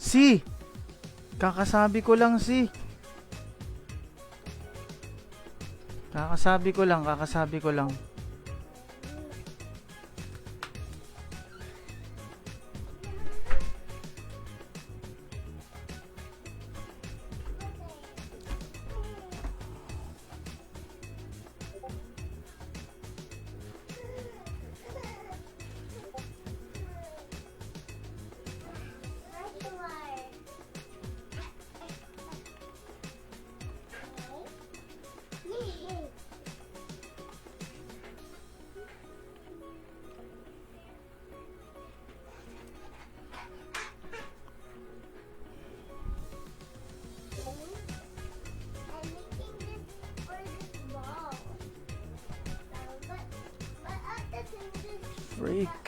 Si! Kakasabi ko lang, si. Kakasabi ko lang. Freak.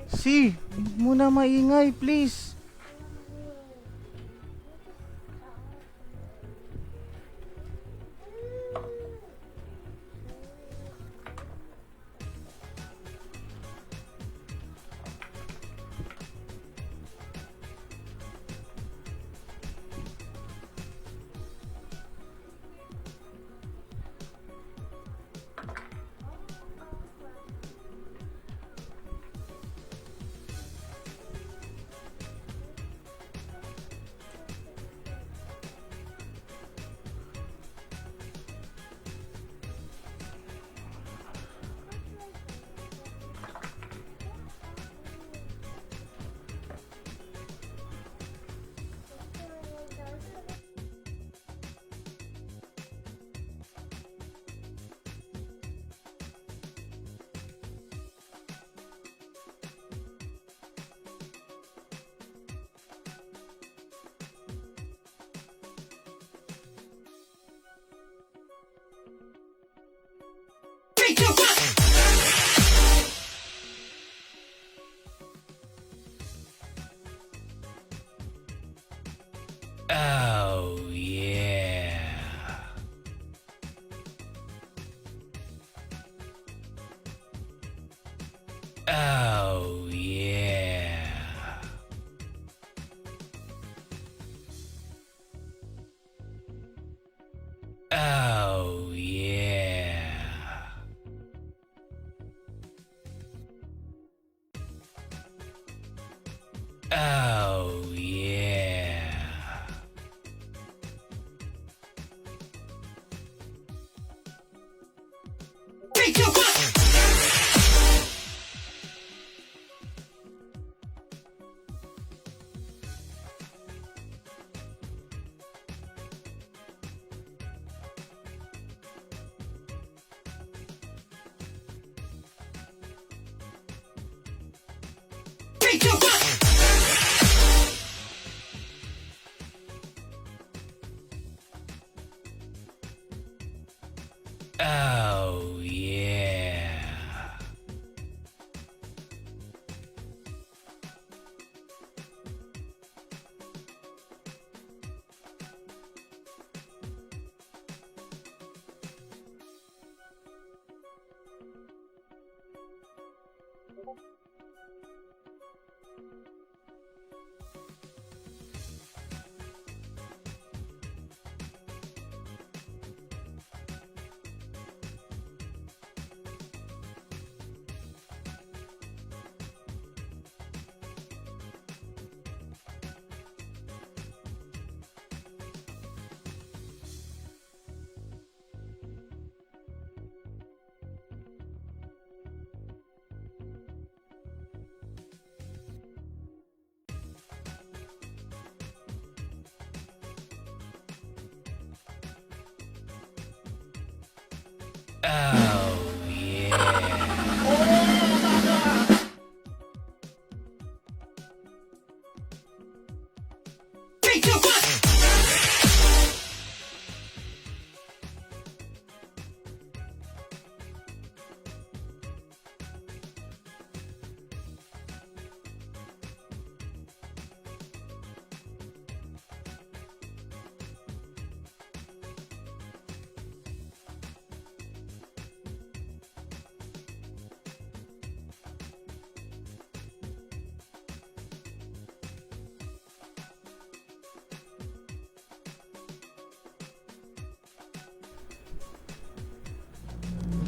Si, huwag mo na maingay, please. Oh, yeah. Oh, yeah. Oh, yeah. Oh, yeah. Oh, yeah.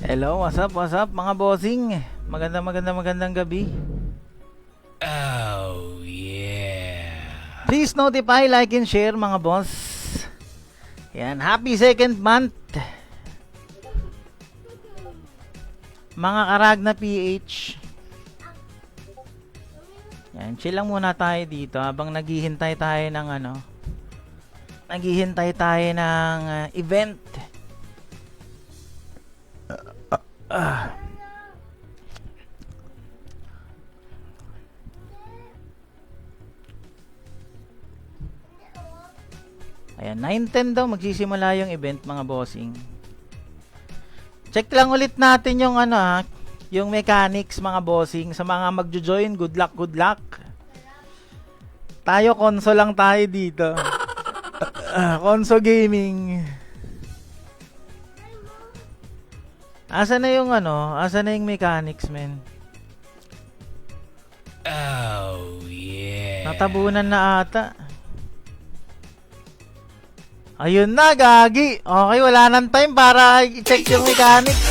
Hello, what's up mga bossing? Magandang gabi. Oh, yeah. Please notify, like, and share mga boss. Yan, happy second month. Mga karag na PH. Yan, chill lang muna tayo dito habang naghihintay tayo ng event. Ayan, 9:10 daw magsisimula yung event mga bossing. Check lang ulit natin yung yung mechanics mga bossing. Sa mga magjo-join, good luck. Tayo console lang tayo dito. Console gaming. Asa na yung mechanics, men? Oh, yeah. Natabunan na ata. Ayun na, gagi. Okay, wala nang time para i-check yung mechanics.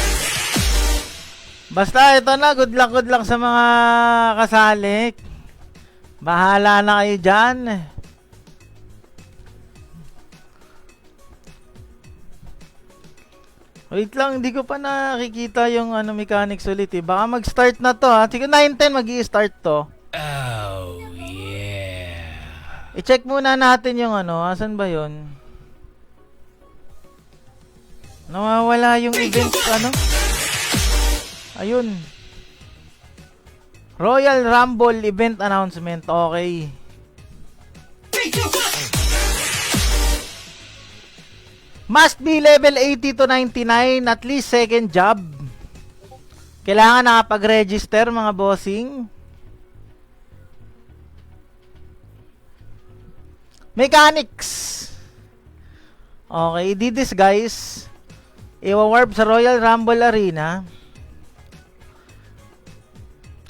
Basta ito na, good luck sa mga kasali. Bahala na kayo dyan. Wait lang, hindi ko pa nakikita yung mechanics ulit eh. Baka mag-start na to ha. Sige, 9:10 mag-i-start to. Oh, yeah. I-check muna natin yung asan ba yun? Nawawala yung event, Ayun. Royal Rumble event announcement. Okay. Must be level 80 to 99, at least second job. Kailangan nakapag-register mga bossing. Mechanics. Okay, did this guys. Iwa-warp sa Royal Rumble Arena.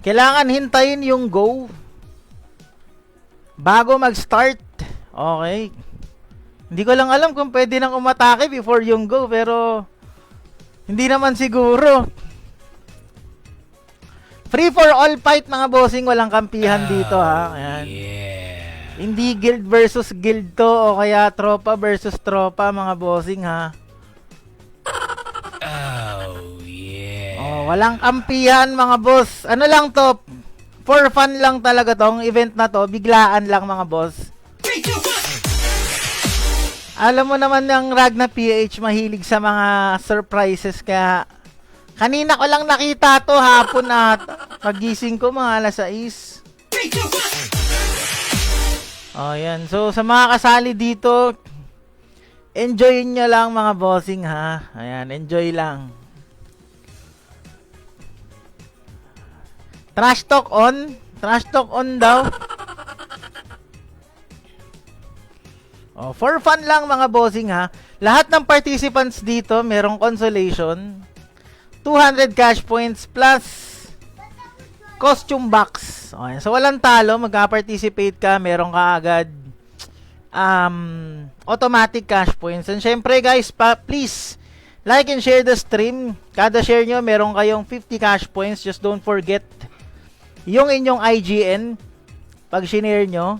Kailangan hintayin yung go bago mag-start. Okay. Hindi ko lang alam kung pwede nang umatake before yung go, pero hindi naman siguro. Free for all fight mga bossing, walang kampihan dito ha. Ayan. Yeah. Hindi guild versus guild to o kaya tropa versus tropa mga bossing ha. Oh, yeah. Oh, walang kampihan mga boss. Ano lang to? For fun lang talaga tong event na to. Biglaan lang mga boss. Alam mo naman yung Ragna PH mahilig sa mga surprises, kaya kanina ko lang nakita to hapon at pagising ko mga alas 6. Oh, yan. So sa mga kasali dito, enjoy nyo lang mga bossing ha. Ayan, enjoy lang. Trash talk on. Trash talk on daw. Oh, for fun lang mga bossing ha. Lahat ng participants dito merong consolation, 200 cash points plus costume box. Okay, so walang talo, magka-participate ka, meron ka agad automatic cash points. And syempre guys, please like and share the stream. Kada share nyo, meron kayong 50 cash points. Just don't forget yung inyong IGN pag shinare nyo.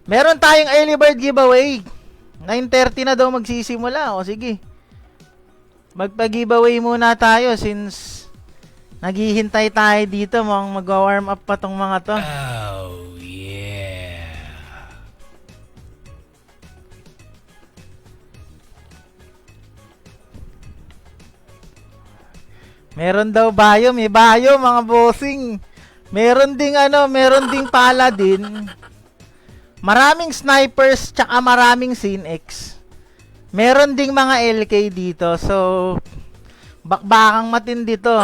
Meron tayong early bird giveaway. 9:30 na daw magsisimula. O sige. Magpa-giveaway muna tayo since naghihintay tayo dito. Mag-warm up pa tong mga to. Oh, yeah. Meron daw bayo. May bayo mga bossing. Meron ding paladin. Maraming snipers tsaka maraming Sin-X. Meron ding mga LK dito. So, bakbakang matindi to.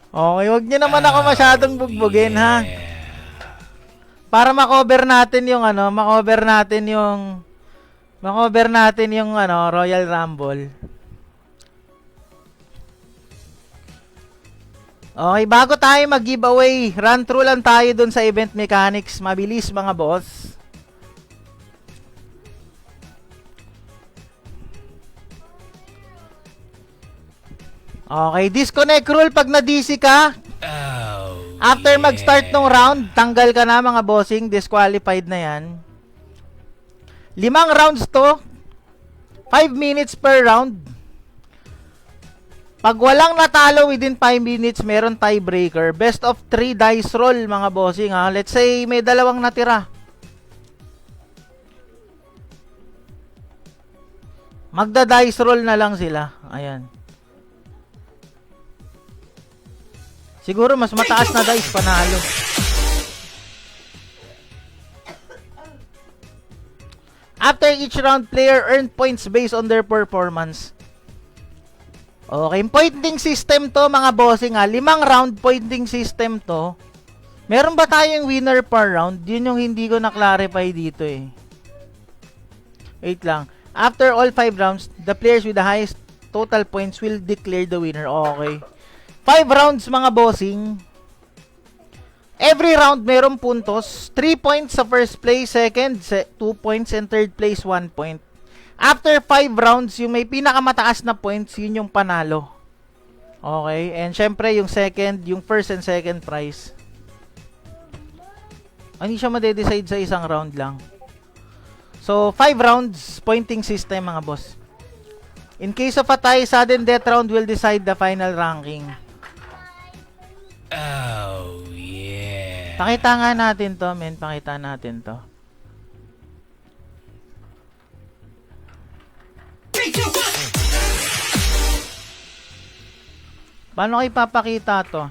Okay, wag niyo naman ako masyadong bugbugin ha. Para makover natin yung Royal Rumble. Okay, bago tayo mag-giveaway, run through lang tayo dun sa event mechanics. Mabilis mga boss. Okay, disconnect rule pag na-DC ka. Oh, After yeah. mag-start ng round, tanggal ka na mga bossing. Disqualified na yan. 5 rounds to. 5 minutes per round. Pag walang natalo within 5 minutes, meron tiebreaker. Best of 3 dice roll mga bossing ha. Let's say may 2 natira. Magda-dice roll na lang sila. Ayan. Siguro mas mataas na dice panalo. After each round, player earn points based on their performance. Okay, pointing system to mga bossing ha. 5 round pointing system to. Meron ba tayong winner per round? Yun yung hindi ko na-clarify dito eh. Wait lang. After all 5 rounds, the players with the highest total points will declare the winner. Okay. 5 rounds mga bossing. Every round merong puntos. 3 points sa first place, second 2 points, and third place 1 point. After 5 rounds, yung may pinakamataas na points, yun yung panalo. Okay? And syempre, yung second, yung first and second prize. Hindi siya madedecide sa isang round lang. So, 5 rounds, pointing system mga boss. In case of a tie, sudden death round will decide the final ranking. Oh, yeah. Pakita nga natin to, men. Pakita natin to. Paano kayo ipapakita to?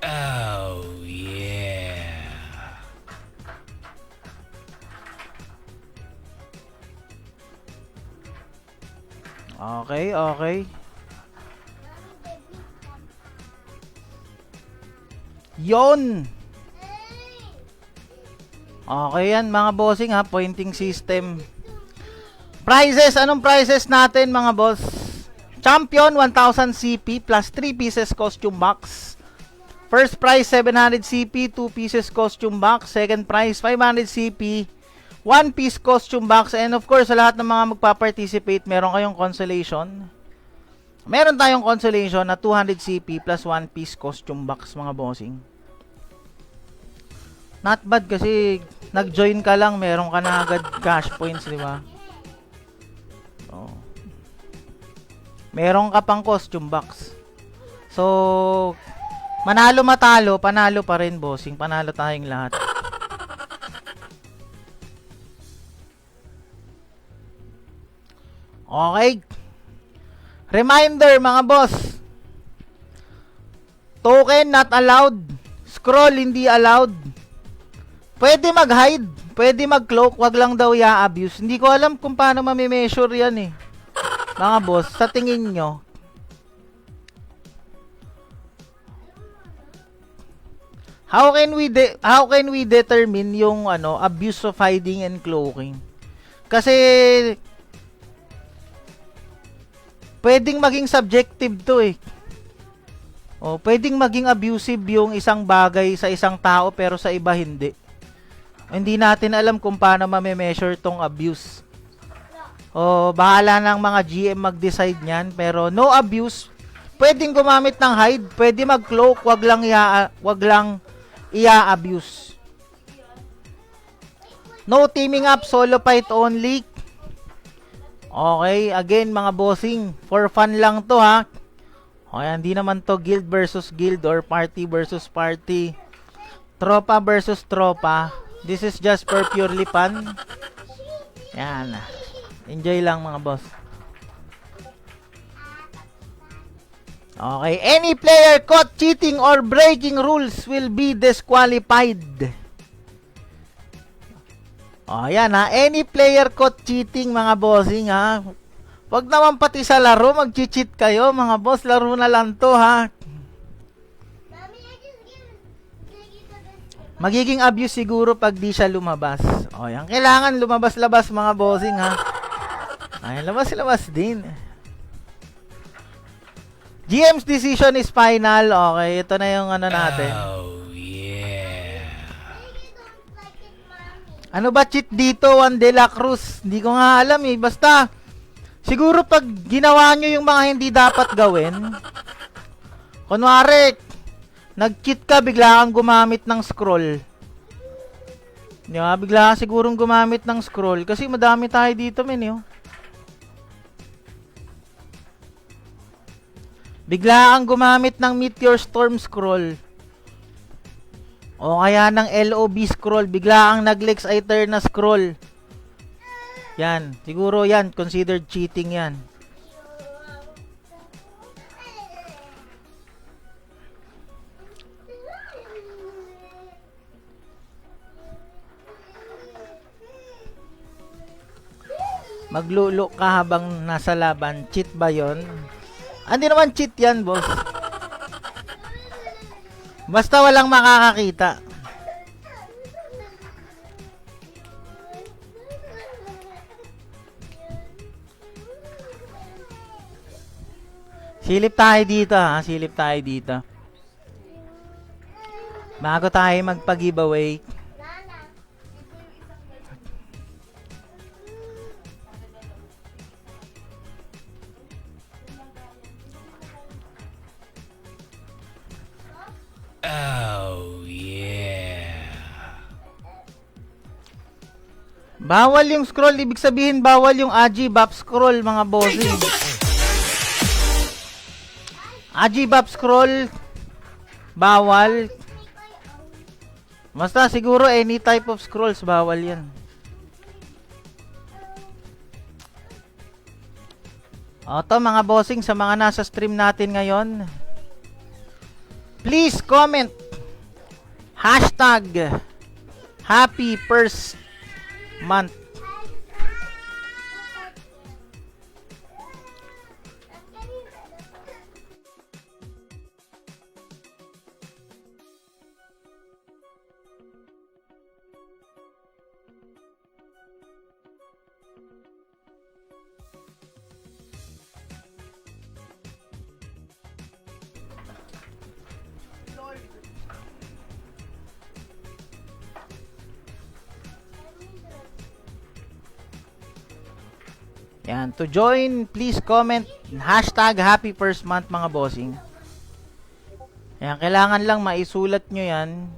Oh, yeah. Okay, okay. Yon. Okay yan mga bossing ha, pointing system. Prizes, anong prizes natin mga boss? Champion 1000 CP plus 3 pieces costume box. First prize 700 CP, 2 pieces costume box. Second prize 500 CP, 1 piece costume box. And of course sa lahat ng mga magpa-participate, meron kayong consolation. Meron tayong consolation na 200 CP plus 1 piece costume box mga bossing. Not bad kasi nag-join ka lang, meron ka na agad cash points, di ba? Oh. Meron ka pang costume box. So, manalo matalo, panalo pa rin bossing. Panalo tayong lahat. Okay. Reminder mga boss. Token not allowed. Scroll hindi allowed. Pwede mag-hide, pwede mag-cloak, wag lang daw i-abuse. Hindi ko alam kung paano mami-measure yan eh. Mga boss, sa tingin nyo. How can we determine yung abuse of hiding and cloaking? Kasi pwedeng maging subjective to eh. O, pwedeng maging abusive yung isang bagay sa isang tao pero sa iba hindi. Hindi natin alam kung paano mame-measure tong abuse. O, bahala ng mga GM mag-decide niyan. Pero no abuse. Pwedeng gumamit ng hide. Pwede mag-cloak. Wag lang i-abuse. No teaming up. Solo fight only. Okay. Again, mga bossing. For fun lang to ha. Okay, hindi naman to guild versus guild or party versus party. Tropa versus tropa. This is just for purely fun. Yan. Enjoy lang mga boss. Okay. Any player caught cheating or breaking rules will be disqualified. O, yan ha. Any player caught cheating mga bossing ha. Wag naman pati sa laro mag-cheat kayo mga boss. Laro na lang to ha. Magiging abuse siguro pag di siya lumabas. O, yan. Kailangan lumabas-labas mga bossing ha. Ay, labas-labas din. GM's decision is final. Okay, ito na yung ano natin. Oh, yeah. Ano ba cheat dito, Juan de la Cruz? Hindi ko nga alam eh. Basta, siguro pag ginawa nyo yung mga hindi dapat gawin, kunwari, nag-cheat ka, bigla kang gumamit ng scroll. Di ba? Bigla ka sigurong gumamit ng scroll. Kasi madami tayo dito, men, yun. Bigla kang gumamit ng Meteor Storm scroll. O kaya ng LOB scroll. Bigla kang nag-Lex Eterna scroll. Yan. Siguro yan. Considered cheating yan. Maglulo ka habang nasa laban. Cheat ba yon? Hindi naman cheat yan, boss. Basta walang makakakita. Silip tayo dito, ha? Silip tayo dito. Bago tayo magpag-giveaway. Oh, yeah. Bawal yung scroll, ibig sabihin bawal yung Agibap scroll, mga bossing. Agibap scroll, bawal. Basta siguro any type of scrolls, bawal yan. O to mga bossing, sa mga nasa stream natin ngayon, please comment hashtag happy first month. Yan, to join, please comment hashtag happy first month, mga bossing. Yan, kailangan lang maisulat nyo yan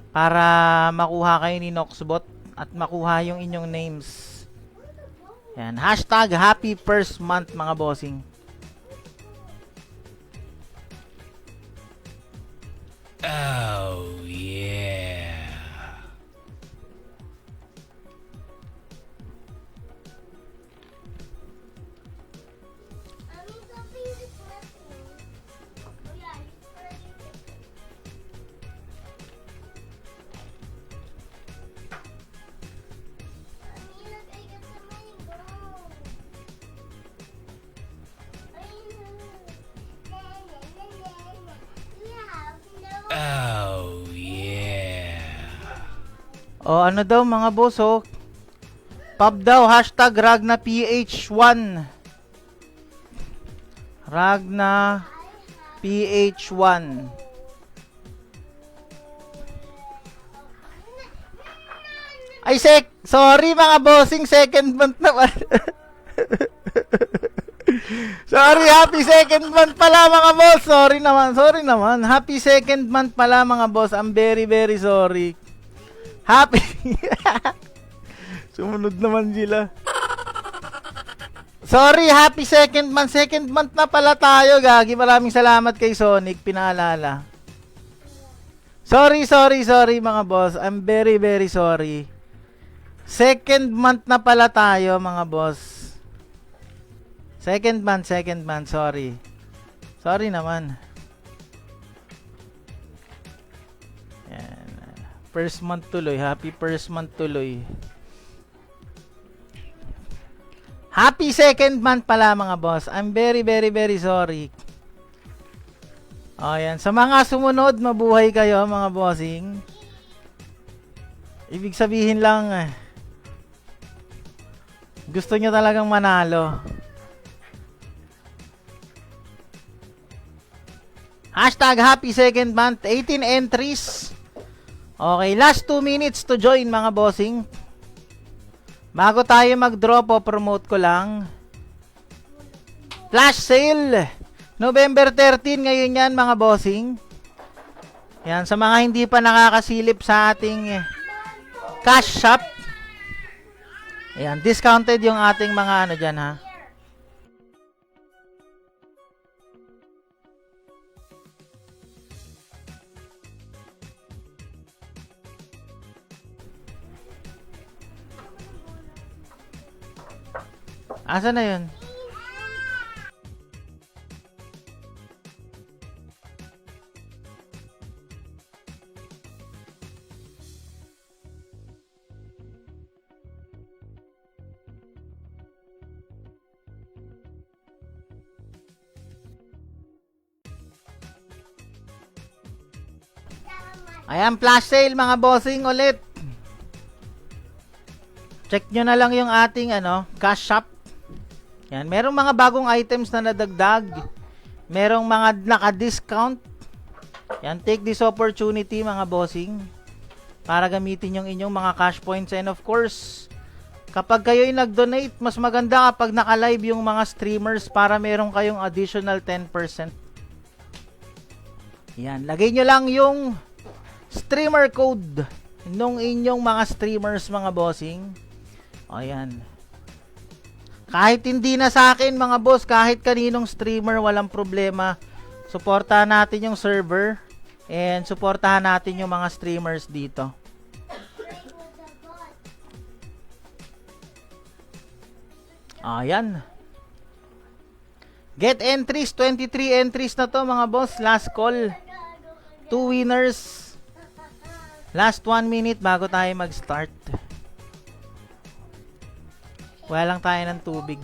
para makuha kayo ni Noxbot at makuha yung inyong names. Yan, hashtag happy first month, mga bossing. Oh, yeah. Oh, yeah. O ano daw mga boss, oh. Pub daw, hashtag Ragna PH1. Ragna PH1. Ay, sorry mga bossing, second month na pala. Sorry, happy second month pala mga boss. Sorry naman. Happy second month pala mga boss. I'm very, very sorry. Happy. Sumunod naman sila. Sorry, happy second month. Second month na pala tayo, gagi. Maraming salamat kay Sonic, pinaalala. Sorry mga boss. I'm very, very sorry. Second month na pala tayo, mga boss. Second month, sorry. Sorry naman. Yan. First month tuloy. Happy first month tuloy. Happy second month pala, mga boss. I'm very, very, very sorry. O, yan. Sa mga sumunod, mabuhay kayo, mga bossing. Ibig sabihin lang, gusto nyo talagang manalo. Hashtag happy second month. 18 entries. Okay, last 2 minutes to join mga bossing. Bago tayo mag-draw po, promote ko lang. Flash sale. November 13 ngayon yan mga bossing. Yan, sa mga hindi pa nakakasilip sa ating cash shop. Ayan, discounted yung ating mga ano dyan ha. Asa na yun? Ayan, flash sale mga bossing ulit. Check nyo na lang yung ating cash shop. Yan, merong mga bagong items na nadagdag. Merong mga naka-discount. Yan, take this opportunity mga bossing para gamitin yung inyong mga cash points. And of course, kapag kayo'y nag-donate, mas maganda kapag naka-live yung mga streamers para meron kayong additional 10%. Yan, lagay nyo lang yung streamer code nung inyong mga streamers mga bossing. Ayan. Kahit hindi na sa akin mga boss, kahit kaninong streamer, walang problema. Suportahan natin yung server and suportahan natin yung mga streamers dito. Ayan. Get entries, 23 entries na to mga boss. Last call. 2 winners. Last 1 minute bago tayo mag-start. Wala lang tayo ng tubig.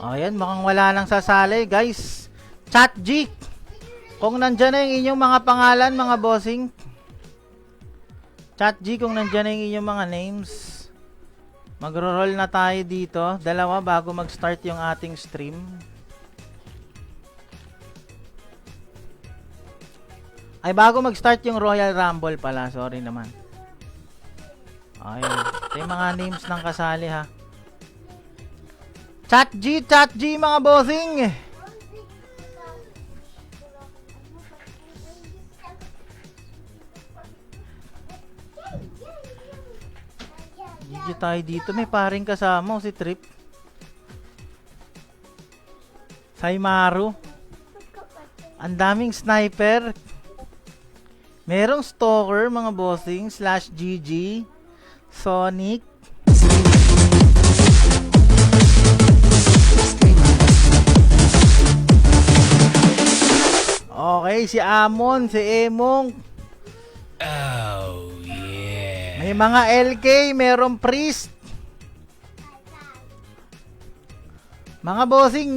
Ayan, mukhang wala nang sasali, guys. Chat G. Kung nandyan na yung inyong mga pangalan, mga bossing. Chat G, kung nandyan na yung inyong mga names. Magro-roll na tayo dito. Dalawa bago mag-start yung ating stream. Ay, bago mag-start yung Royal Rumble pala. Sorry naman. Ayan. Ito yung mga names ng kasali ha. Chat G mga bossing. Video tayo dito. May paring kasama si Trip. Saimaru. Ang daming sniper. Merong stalker mga bossing. /GG. Sonic. Okay, si Amon, si Emong. Oh, yeah. May mga LK, merong priest. Mga bossing,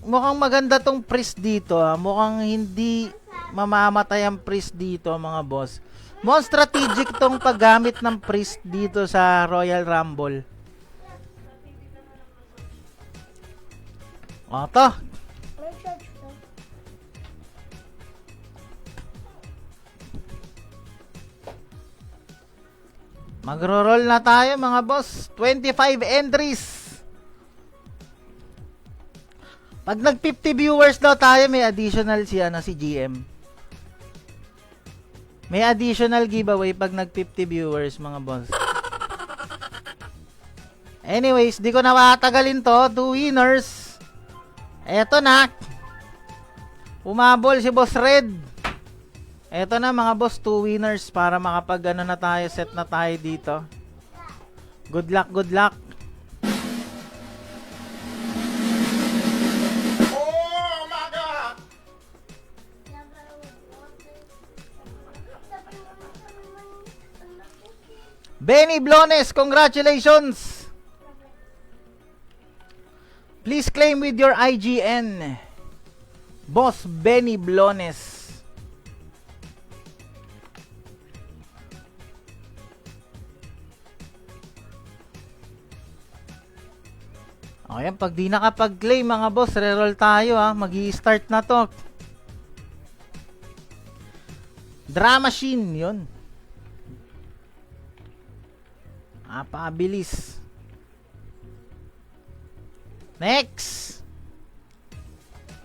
mukhang maganda tong priest dito. Mukhang hindi mamamatay ang priest dito, mga boss. Mukhang strategic tong paggamit ng priest dito sa Royal Rumble. O, to. Magro-roll na tayo mga boss. 25 entries. Pag nag 50 viewers daw tayo, may additional si GM. May additional giveaway pag nag 50 viewers mga boss. Anyways, di ko na matagalin to. 2 winners. Eto na. Umabol si Boss Red. Eto na mga boss, 2 winners para makapag na tayo, set na tayo dito. Good luck, good luck. Oh my God! Benny Blones, congratulations! Please claim with your IGN. Boss Benny Blones. Ayan, pag di nakapag-claim mga boss, reroll tayo ha. Magi-start na to. Drama Machine, yun. Apabilis. Next.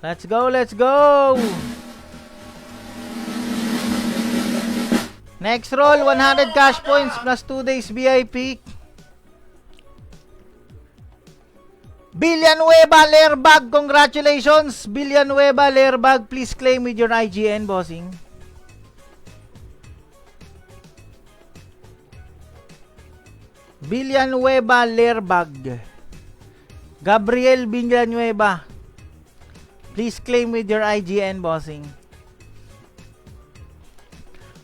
Let's go, let's go. Next roll, 100 cash points plus 2 days VIP. Villanueva Lerbag, congratulations. Villanueva Lerbag, please claim with your IGN, bossing. Villanueva Lerbag. Gabriel Villanueva, please claim with your IGN, bossing.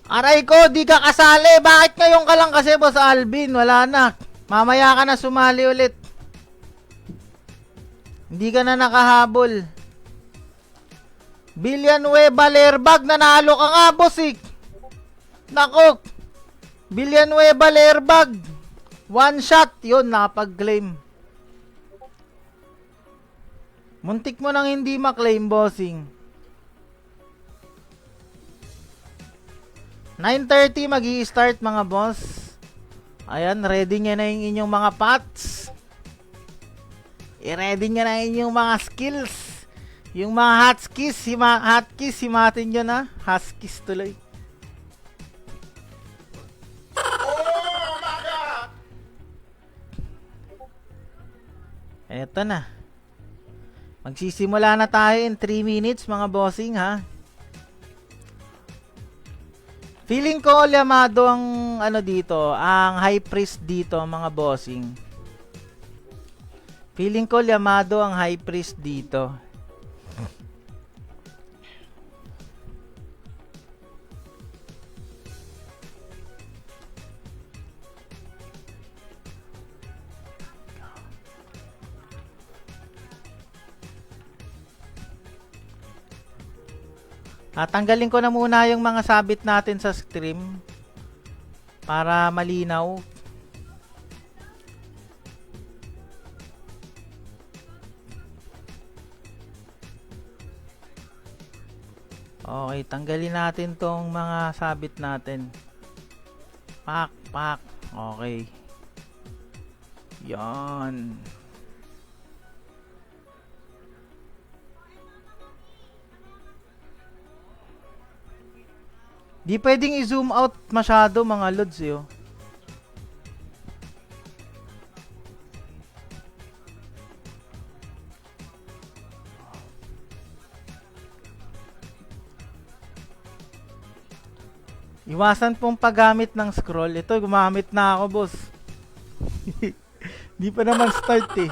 Aray ko, di ka kasali. Bakit ngayon ka lang kasi, Boss Alvin? Wala na. Mamaya ka na sumali ulit. Hindi ka na nakahabol. Villanueva Lerbag, nanalo ka nga, boss eh. Nako. Villanueva Lerbag. One shot, yun, nakapag-claim. Muntik mo nang hindi maklaim, bossing. 9:30 magi-start mga boss. Ayan, ready nyo na yung inyong mga pots. I-ready nyo na inyong mga skills. Yung mga hotkeys, himatin nyo na. Huskies tuloy. Oh my God! Eto na. Magsisimula na tayo in 3 minutes mga bossing ha. Feeling ko Yamado ang ano dito, ang high priest dito mga bossing. Feeling ko Yamado ang high priest dito. Tatanggalin ko na muna yung mga sabit natin sa stream para malinaw. Okay, tanggalin natin tong mga sabit natin. Pak. Okay. Yan. Di pwedeng i-zoom out masyado mga lods yo. Iwasan pong paggamit ng scroll. Ito, gumamit na ako, boss. Di pa naman start eh.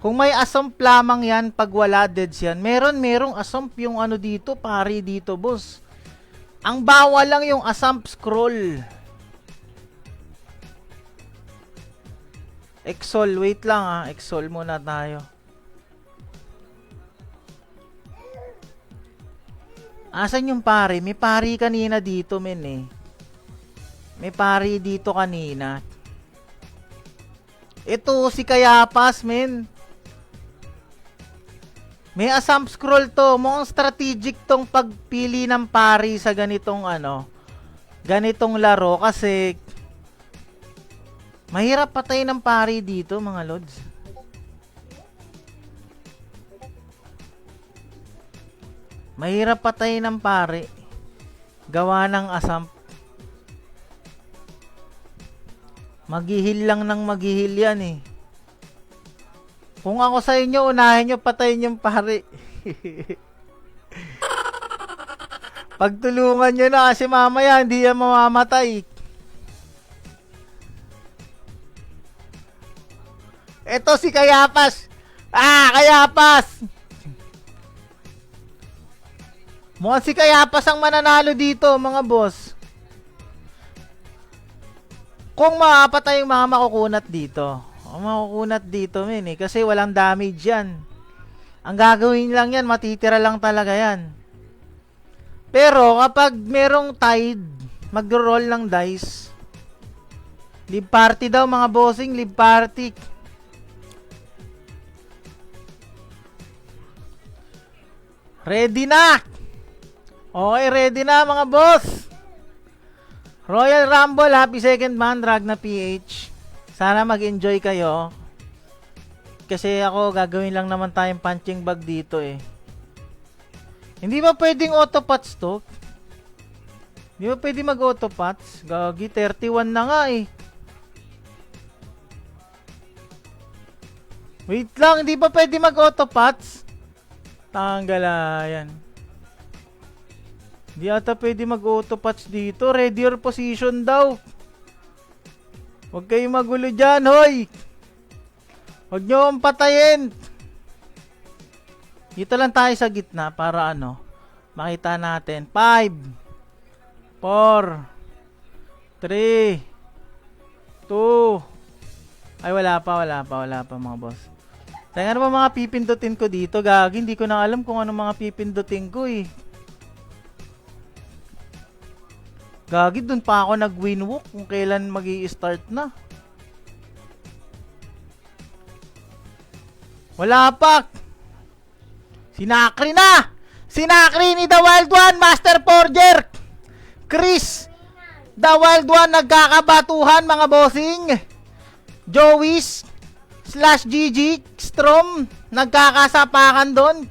Kung may asump lamang yan, pag wala deads yan, merong asump yung ano dito, pari dito, boss. Ang bawal lang yung asump scroll. Exol, wait lang ah. Exol muna tayo. Asan yung pari? May pari kanina dito, men eh. May pari dito kanina. Ito, si Kayapas, men. May asump scroll to. Mukhang strategic tong pagpili ng pari sa ganitong ano. Ganitong laro kasi mahirap patay ng pari dito, mga lods. Mahirap patay ng pari. Gawa ng asump. Maghihil lang ng maghihil yan eh. Kung ako sa inyo, unahin nyo patayin yung pari. Pagtulungan nyo na kasi mamaya hindi yan mamamatay. Eto si Kayapas. Kayapas! Mukhang si Kayapas ang mananalo dito, mga boss. Kung makapatay yung mga makukunat dito. Ang makukunat dito, men, eh. Kasi walang damage yan. Ang gagawin lang yan, matitira lang talaga yan. Pero, kapag merong tide, mag-roll ng dice. Live party daw, mga bossing. Live party. Ready na! Okay, ready na, mga boss. Royal Rumble, happy second man, Ragna PH. Sana mag-enjoy kayo. Kasi ako, gagawin lang naman tayong punching bag dito eh. Hindi ba pwedeng autopots to? Hindi ba pwedeng mag-autopots? Gagi, 31 na nga eh. Wait lang, hindi ba pwedeng mag-autopots? Tanggala yan. Di ata pwede mag-autopatch dito. Ready your position daw. Huwag kayong magulo dyan, hoy. Huwag nyo akong patayin. Dito lang tayo sa gitna para ano, makita natin. 5, 4, 3, 2. Ay, wala pa mga boss. Teka, ano ba mga pipindutin ko dito? Gagi, hindi ko na alam kung ano mga pipindutin ko eh. Gagi, dun pa ako nag-winwalk kung kailan magi-start na. Wala pa. Sinakri na! Sinakri ni The Wild One, Master Forger! Chris! The Wild One, nagkakabatuhan mga bossing. Joey's / GG Strom, nagkakasapakan doon.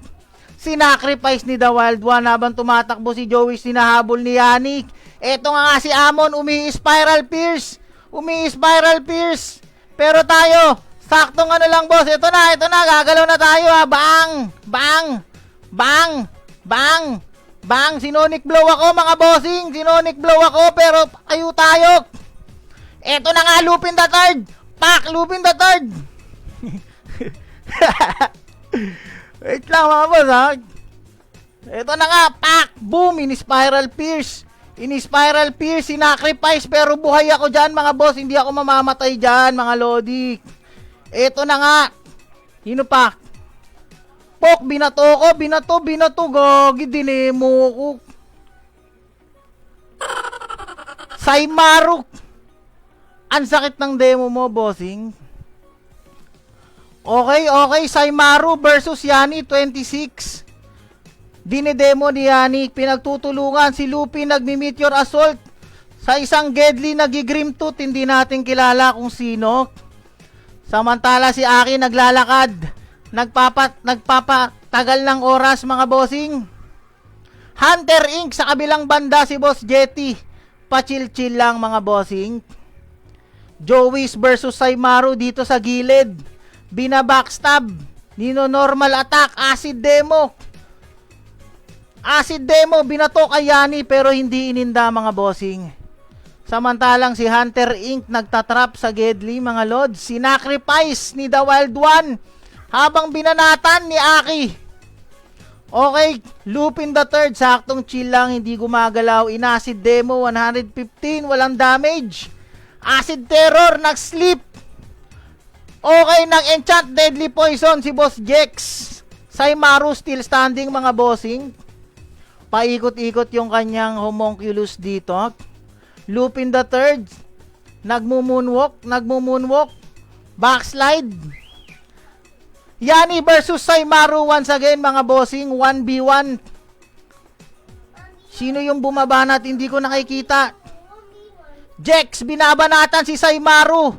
Sinacrifice ni The Wild One habang tumatakbo si Joey, sinahabol ni Yannick. Eto nga si Amon, umi-spiral pierce. Umi-spiral pierce. Pero tayo, saktong ano lang boss. Ito na, gagalaw na tayo ha. Bang! Bang! Bang! Bang! Bang! Sinonic blow ako mga bossing. Sinonic blow ako pero ayo tayo. Eto na nga, Lupin the Third. Pak! Lupin the Third. Wait lang mga boss ha. Eto na nga, pak! Boom! In-spiral pierce. In-spiral pierce, sinacrifice, pero buhay ako dyan mga boss. Hindi ako mamamatay dyan mga lodi. Eto na nga. Sino pa? Pok, binato ko, binato. Gagi, dinemo ko. Saimaru. Ang sakit ng demo mo, bossing. Okay, Saimaru versus Yani 26. Dinedemo ni Yani, pinagtutulungan si Lupin, nagmi-meteor assault sa isang Gedli nagigrim tooth, hindi natin kilala kung sino. Samantala si Aki naglalakad, nagpapatagal ng oras mga bossing. Hunter Inc. sa kabilang banda si Boss Jetty, pa-chill-chill lang mga bossing. Joey's versus Saimaru dito sa gilid, binabackstab, nino normal attack, acid demo, binato kay Yani pero hindi ininda mga bossing. Samantalang si Hunter Inc. nagtatrap sa Gedli mga lods. Sinacrifice ni The Wild One habang binanatan ni Aki. Okay, Lupin the Third, saktong chill lang, hindi gumagalaw. In-acid demo, 115, walang damage. Acid Terror, nag-sleep. Okay, nag-enchant Deadly Poison si Boss Jex. Saimaru still standing mga bossing. Paikot-ikot yung kanyang homunculus dito. Lupin the Third, nagmumoonwalk, backslide. Yani versus Saimaru once again mga bossing, 1v1. Sino yung bumabanat? Hindi ko nakikita. Jex, binabanatan si Saimaru.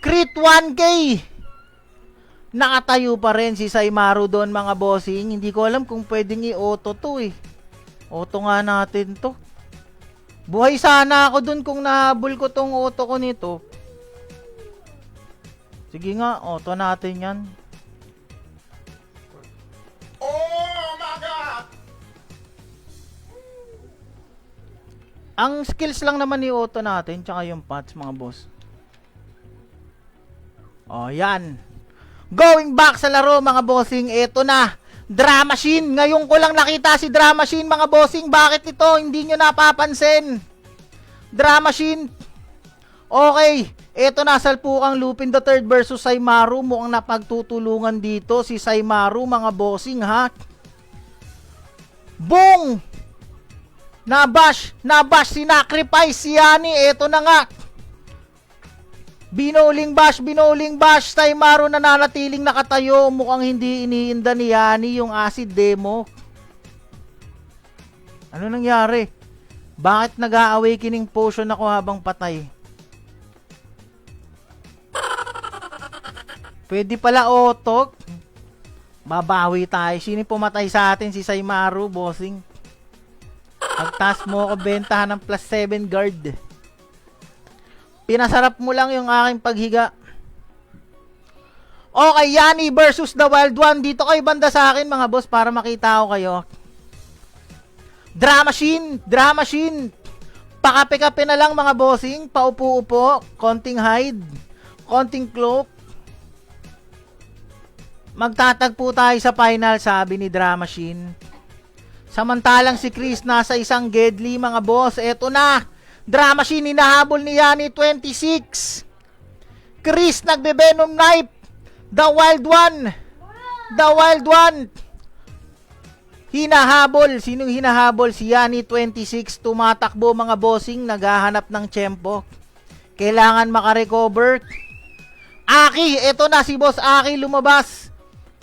Crit 1k. Nakatayo pa rin si Saimaru doon mga bossing. Hindi ko alam kung pwedeng i-auto to eh. Auto nga natin to. Buhay sana ako dun kung nahabol ko tong auto ko nito. Sige nga, auto natin yan. Oh my God! Ang skills lang naman ni auto natin, tsaka yung paths mga boss. O, yan. Going back sa laro mga bossing, eto na. Drama Machine, ngayon ko lang nakita si Drama Machine mga bossing. Bakit ito hindi nyo napapansin? Drama Machine. Okay, eto na salpukang Lupin the Third versus Saimaru. Mukhang napagtutulungan dito si Saimaru, mga bossing, ha. Boom! Nabash, sinacrifice si Yani. Eto na nga. Binoling bash, Saimaru nananatiling nakatayo. Mukhang hindi iniinda ni Yani yung acid demo. Ano nangyari? Bakit nag-a-awakening potion ako habang patay? Pwede pala auto. Babawi tayo. Sino pumatay sa atin? Si Saimaru, bossing. Pagtas mo ako bentahan ng plus 7 guard. Pinasarap mo lang yung aking paghiga. Okay, Yani versus the Wild One. Dito kayo banda sa akin, mga boss, para makita ko kayo. Drama machine. Pakape-kape na lang, mga bossing. Paupo-upo. Konting hide. Konting cloak. Magtatagpo tayo sa final, sabi ni Drama Machine. Samantalang si Chris nasa isang Gedli, mga boss. Eto na. Drama Machine hinahabol ni Yani 26. Chris nagbe-venom knife. The Wild One. Hinahabol. Sinong hinahabol? Si Yani 26. Tumatakbo, mga bossing. Naghahanap ng tiyempo. Kailangan makarecover. Aki. Eto na si Boss Aki lumabas.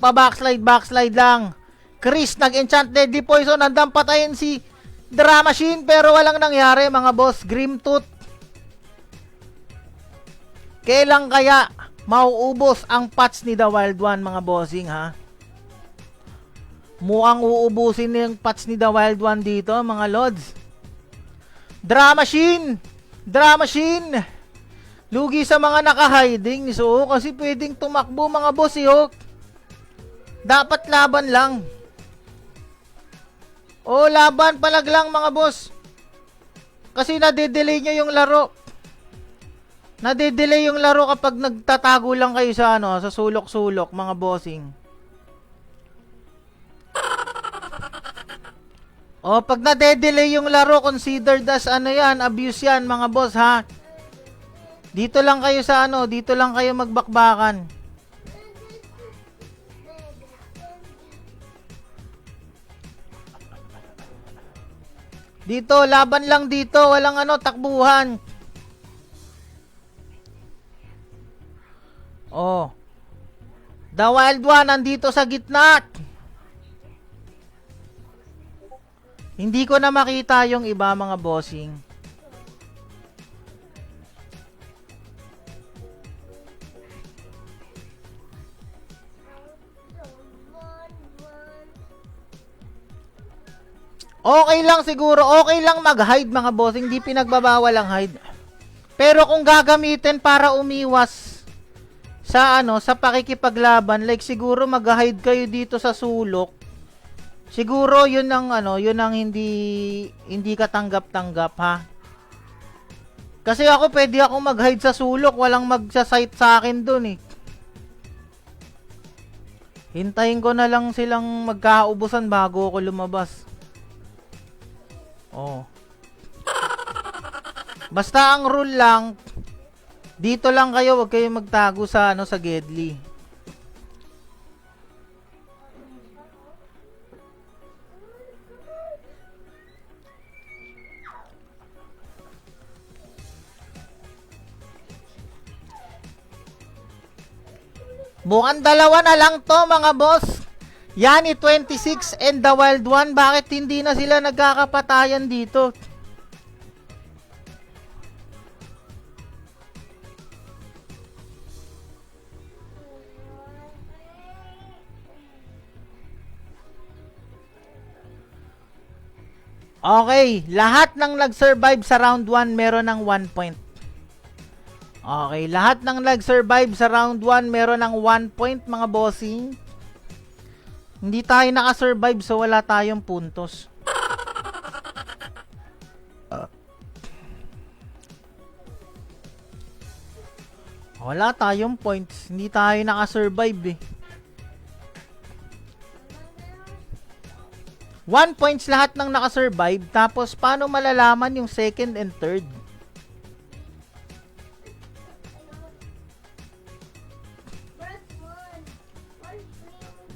Pa-backslide lang. Chris nag-enchant Deadly Poison. Handang patayin si Drama Machine pero walang nangyari, mga boss. Grimtooth. Kailan kaya mauubos ang patch ni The Wild One, mga bossing, ha? Mukhang uubusin yung patch ni The Wild One dito, mga lods. Drama Machine. Lugi sa mga naka-hiding. So, kasi pwedeng tumakbo, mga boss, dapat laban lang. Laban palag lang, mga boss. Kasi nade-delay nyo yung laro. Nade-delay yung laro kapag nagtatago lang kayo sa sa sulok-sulok, mga bossing. Pag nade-delay yung laro, considered as abuse yan, mga boss, ha. Dito lang kayo sa dito lang kayo magbakbakan. Dito, laban lang dito. Walang takbuhan. The Wild One nandito sa gitna. Hindi ko na makita yung iba, mga bossing. Okay lang siguro, okay lang mag-hide, mga bossing, hindi pinagbabawal ang hide. Pero kung gagamitin para umiwas sa sa pakikipaglaban, like siguro mag-hide kayo dito sa sulok. Siguro 'yun ang yun ang hindi katanggap-tanggap, ha. Kasi ako pwede ako mag-hide sa sulok, walang magsa-sight sa akin doon, eh. Hintayin ko na lang silang magkaubusan bago ako lumabas. Basta ang rule lang, dito lang kayo, wag kayo magtago sa sa Gedli. Mukhang dalawa na lang to, mga boss. Yani 26 and the Wild One. Bakit hindi na sila nagkakapatayan dito? Okay, lahat ng nag-survive sa round 1 meron ng 1 point. Okay, lahat ng nag-survive sa round 1 meron ng 1 point, mga bossing. Hindi tayo naka-survive, so wala tayong puntos. Wala tayong points. Hindi tayo naka-survive, eh. 1 points lahat ng naka-survive. Tapos, paano malalaman yung second and third?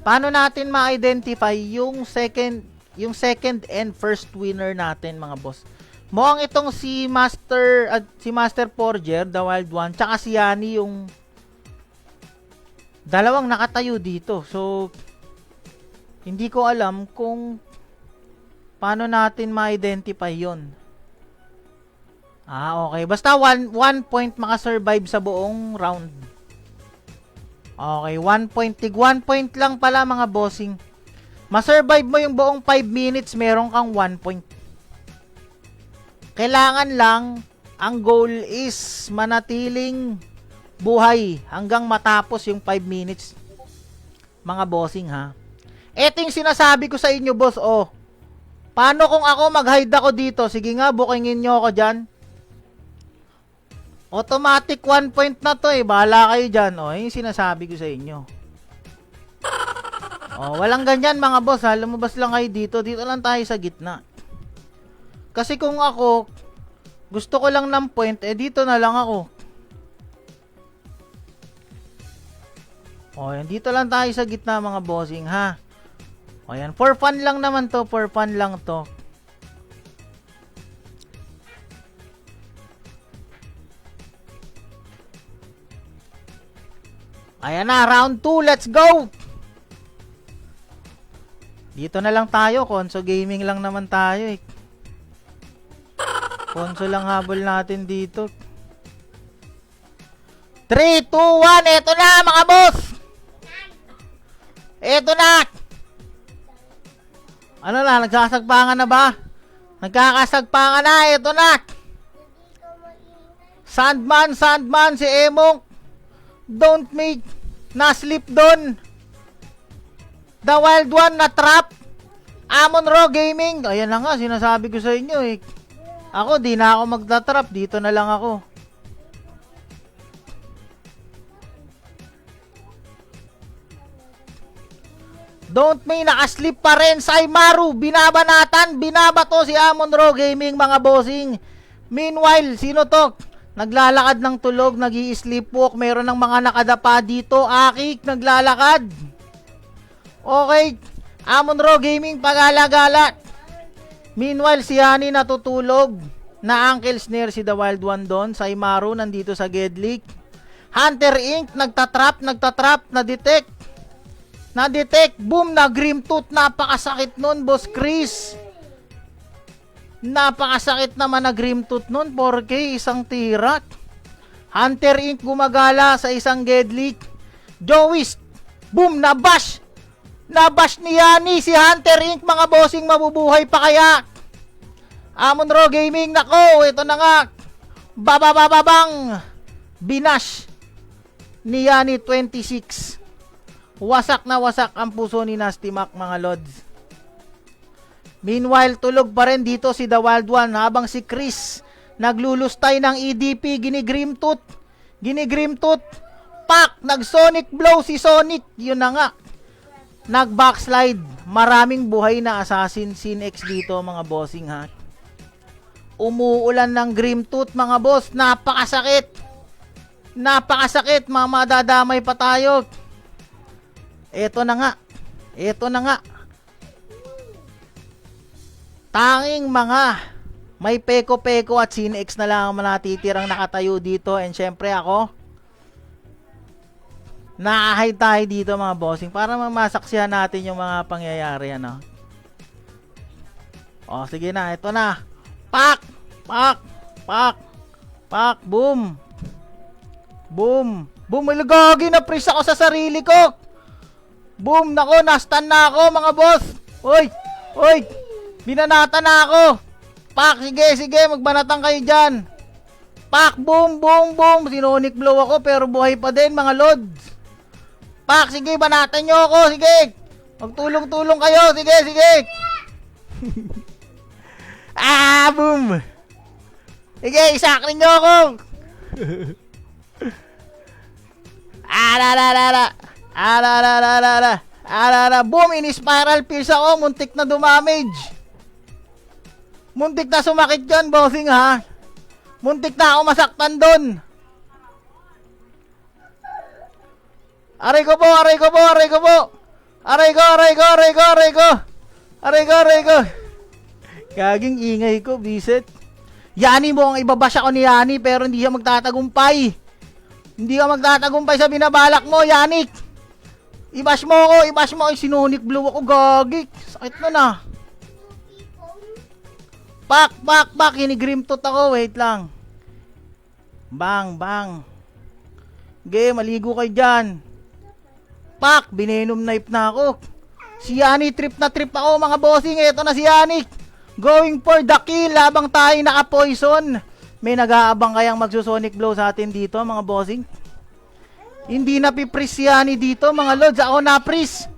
Paano natin ma-identify yung second and first winner natin, mga boss? Mukhang itong si Master Forger, the Wild One, tsaka si Yani yung dalawang nakatayo dito. So, hindi ko alam kung paano natin ma-identify yon. Okay. Basta one point makasurvive sa buong round. Okay, 1 point. Tig 1 point lang pala, mga bossing. Masurvive mo yung buong 5 minutes, meron kang 1 point. Kailangan lang, ang goal is manatiling buhay hanggang matapos yung 5 minutes. Mga bossing, ha. Ito yung sinasabi ko sa inyo, boss. Paano kung ako mag-hide ako dito? Sige nga, bookingin nyo ako dyan. Automatic 1 point na to, bahala kayo dyan. Yung sinasabi ko sa inyo. Walang ganyan, mga boss, ha. Lumabas lang kayo dito. Dito lang tayo sa gitna. Kasi kung ako, gusto ko lang ng point, dito na lang ako. Yan, dito lang tayo sa gitna, mga bossing, ha. Yan, for fun lang naman to. For fun lang to. Ayan na, round 2, let's go! Dito na lang tayo, console gaming lang naman tayo Console lang habol natin dito. 3, 2, 1, eto na, mga boss! Eto na! Ano na, nagsasagpangan na ba? Nagkakasagpangan na, eto na! Sandman, si Emong. Don't make na-slip doon. The Wild One na trap. Amon Raw Gaming. Ayan na nga, sinasabi ko sa inyo Ako, di na ako magta-trap. Dito na lang ako. Don't may nakaslip pa rin. Saimaru, binabanatan. Binabato si Amon Raw Gaming, mga bossing. Meanwhile, sino to? Naglalakad ng tulog, nag-i-sleepwalk, meron ng mga nakadapa dito, Akik, naglalakad. Okay, Amon Raw Gaming, pagala-gala. Meanwhile, si Yani natutulog, na ankle snare si The Wild One doon, Saimaru nandito sa Gedlik. Hunter Inc, nagtatrap, na-detect, boom, na-grim tooth, napakasakit nun, Boss Chris. Napakasakit naman na grim tooth nun, 4K, isang tirak. Hunter Inc. gumagala sa isang Gedlik. Joey's, boom, nabash. Nabash ni Yani, si Hunter Inc. Mga bossing, mabubuhay pa kaya? Amon Raw Gaming, nako, ito na nga. Babababang. Binash ni Yani 26. Wasak na wasak ang puso ni Nasty Mac, mga lods. Meanwhile, tulog pa rin dito si The Wild One habang si Chris naglulustay ng EDP, ginigrim tooth. Pak! Nag-sonic blow si Sonic. Yun na nga. Nag-backslide. Maraming buhay na assassin Sin X dito, mga bossing, ha. Umuulan ng grim tooth, mga boss. Napakasakit. Madadamay pa tayo. Ito na nga. Tanging mga may peko-peko at Sin X na lang ang manatitirang nakatayo dito. And syempre ako, na-hide tayo dito, mga bossing, para mamasaksihan natin yung mga pangyayari, ano. Sige na, ito na. Pak! Boom! Ilagagi na press ako sa sarili ko. Boom! Nako, na-stun na ako, mga boss. Oy! Binanata na ako. Pak, sige, magbanatan kayo dyan. Pak, boom. Sinonic blow ako pero buhay pa din, mga lods. Pak, sige, banatan nyo ako, sige. Magtulong-tulong kayo, sige. Boom. Sige, isakrin nyo ako. Boom, in-spiral pierce ako, muntik na dumamage. Muntik na sumakit dyan, bossing, ha. Muntik na ako masaktan dun. Aray ko po. Aray ko, aray ko, aray ko, aray ko. Aray ko, aray ko. Gaging ingay ko, bisit. Yani mo ang ibabash ako ni Yani pero hindi siya magtatagumpay. Hindi ka magtatagumpay sa binabalak mo, Yanik. Ibash mo ako, ibash mo ako. Sinunik blue ako, gagik. Sakit na na. Pak, pak, pak. Hinigrimtot ako, wait lang. Bang, bang. Okay, maligo kayo dyan. Pak, binenom knife na ako. Si Yani, trip na trip ako mga bossing. Eto na si Yani. Going for the kill. Labang tayo naka-poison. May nag-aabang kayang magsusonic blow sa atin dito mga bossing. Hindi na pipris si Yani dito mga lods. Ako na-pris.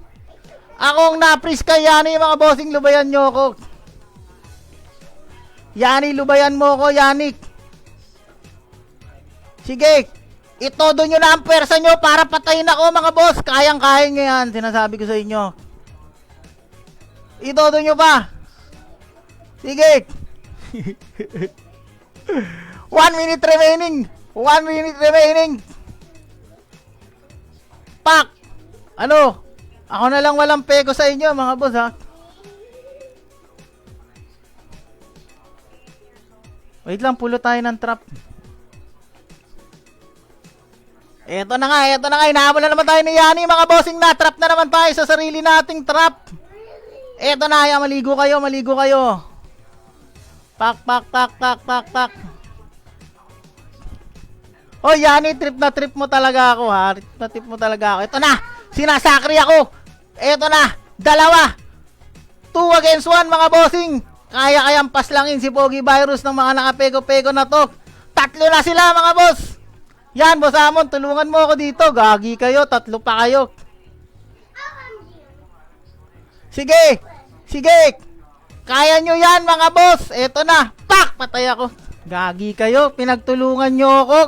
Akong na-pris kay Yani mga bossing. Lubayan nyo ako. Yani, lubayan mo ako, Yanik. Sige. Itodo nyo na ang pwersa nyo para patayin ako mga boss. Kayang-kaya nyo yan. Sinasabi ko sa inyo. Itodo nyo pa. Sige. 1 minute remaining. 1 minute remaining. Pak. Ano? Ako na lang walang pego sa inyo mga boss ha. Wait lang, pulo tayo ng trap. Eto na nga, hinahabol na naman tayo ni Yani, mga bossing na, trap na naman tayo sa sarili nating trap. Eto na, maligo kayo, maligo kayo. Pak, pak, pak, pak, pak, pak. Oh, Yani, trip na trip mo talaga ako, ha? Trip na trip mo talaga ako. Eto na, sinasakri ako. Eto na, dalawa. 2 against 1, mga bossing. Kaya-kayang paslangin si Pogi Virus ng mga nakapego-pego na to. 3 na sila, mga boss. Yan, Boss Amon, tulungan mo ako dito. Gagi kayo, 3 pa kayo. Sige, sige. Kaya nyo yan, mga boss. Eto na, pak, patay ako. Gagi kayo, pinagtulungan nyo ako.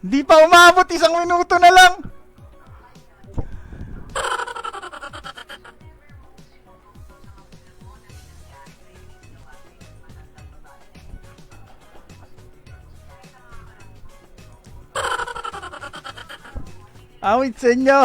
Di pa umabot, 1 minuto na lang. Awit sa inyo.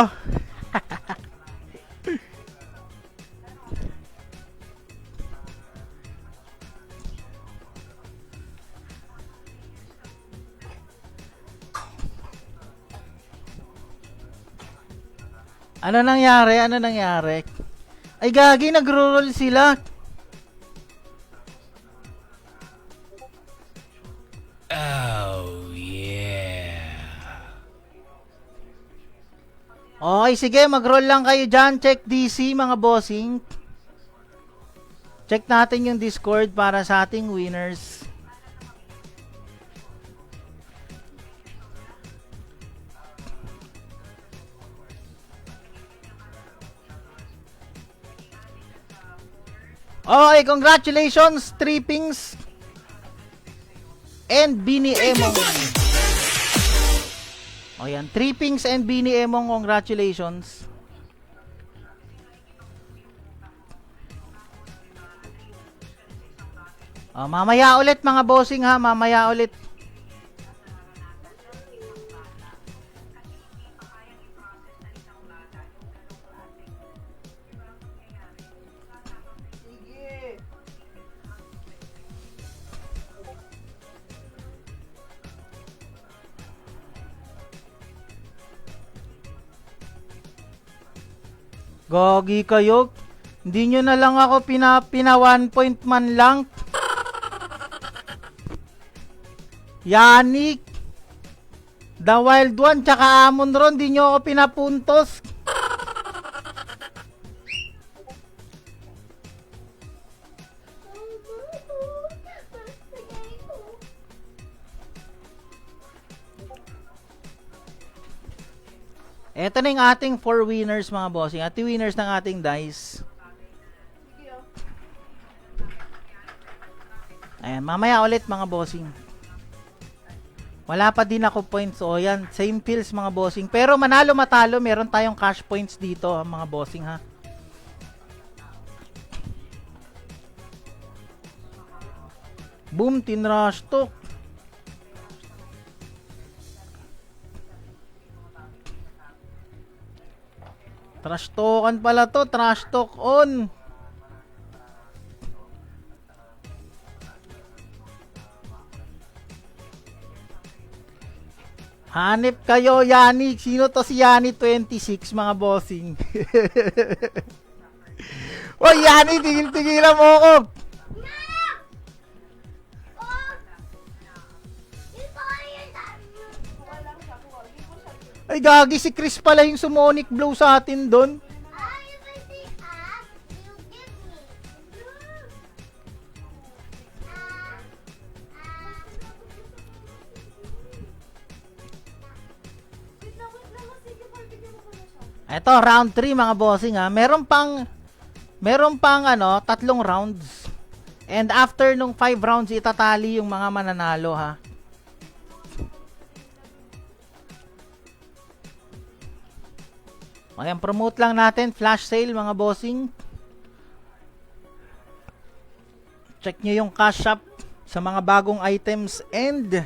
Ano nangyari? Ano nangyari? Ay gagi, nagro-roll sila. Oh, yeah. Okay, sige, mag-roll lang kayo dyan. Check DC, mga bossing. Check natin yung Discord para sa ating winners. Okay, congratulations, Trippings and Bini Emong. O yan, Trippings and Bini Emong, congratulations. Mamaya ulit mga bossing ha, mamaya ulit. Gogi kayo. Hindi nyo na lang ako pina 1 point man lang. Yanik. The Wild One tsaka Amon Ron. Hindi nyo ako pinapuntos. Ito na yung ating 4 winners mga bossing. At 2 winners ng ating dice. Ayan, mamaya ulit mga bossing. Wala pa din ako points. O yan, same pills mga bossing. Pero manalo matalo, meron tayong cash points dito mga bossing ha. Boom, tinrush to. Trash talkan pala to. Trash talk on. Hanip kayo, Yani. Sino to si Yani 26, mga bossing? Oy, Yani, tigil-tigilan mo ako. Ay, gagi, si Chris pala yung sumonic blow sa atin doon. Eto, round 3 mga bossing ha. Meron pang ano, 3 rounds. And after nung 5 rounds, itatali yung mga mananalo ha. Ayan, promote lang natin. Flash sale mga bossing. Check nyo yung cash shop sa mga bagong items and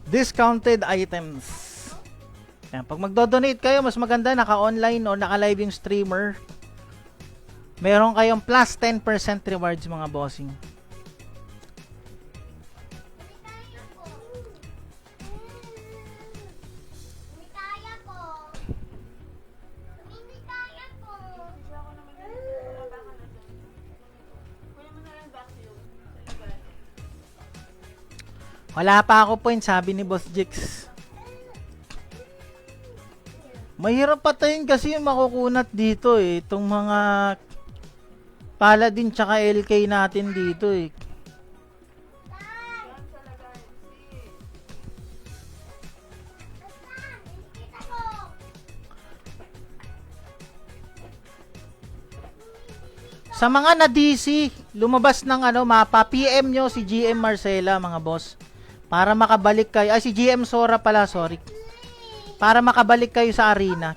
discounted items. Ayan, pag magdo-donate kayo, mas maganda naka-online o naka-live yung streamer. Meron kayong plus 10% rewards mga bossing. Wala pa ako point, sabi ni Boss Jix. Mahirap patayin kasi yung makukunat dito eh. Itong mga Paladin tsaka LK natin dito eh. Sa mga na DC, lumabas ng ano mapa, PM nyo si GM Marcela mga boss. Para makabalik kayo, ay si GM Sora pala, sorry. Para makabalik kayo sa arena.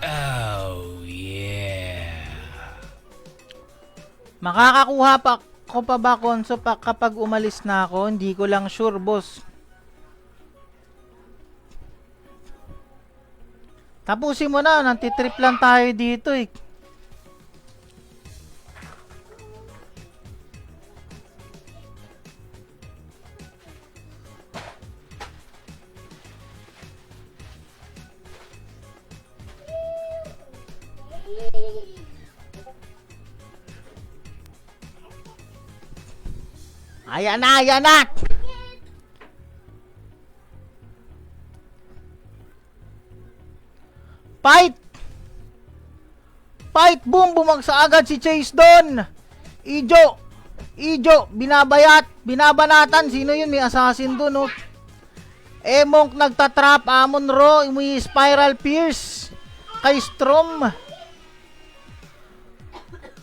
Oh, yeah. Makakakuha pa ko pa ba konso pa kapag umalis na ako? Hindi ko lang sure, boss. Tapusin mo na, nantitrip lang tayo dito eh. Ayan na, ayan na! Fight! Fight! Boom! Bumagsak agad si Chase doon! Ijo! Ijo! Binabanatan! Sino yun? May assassin doon, oh. Monk nagtatrap. Amon Ro. May Spiral Pierce. Kay Strom.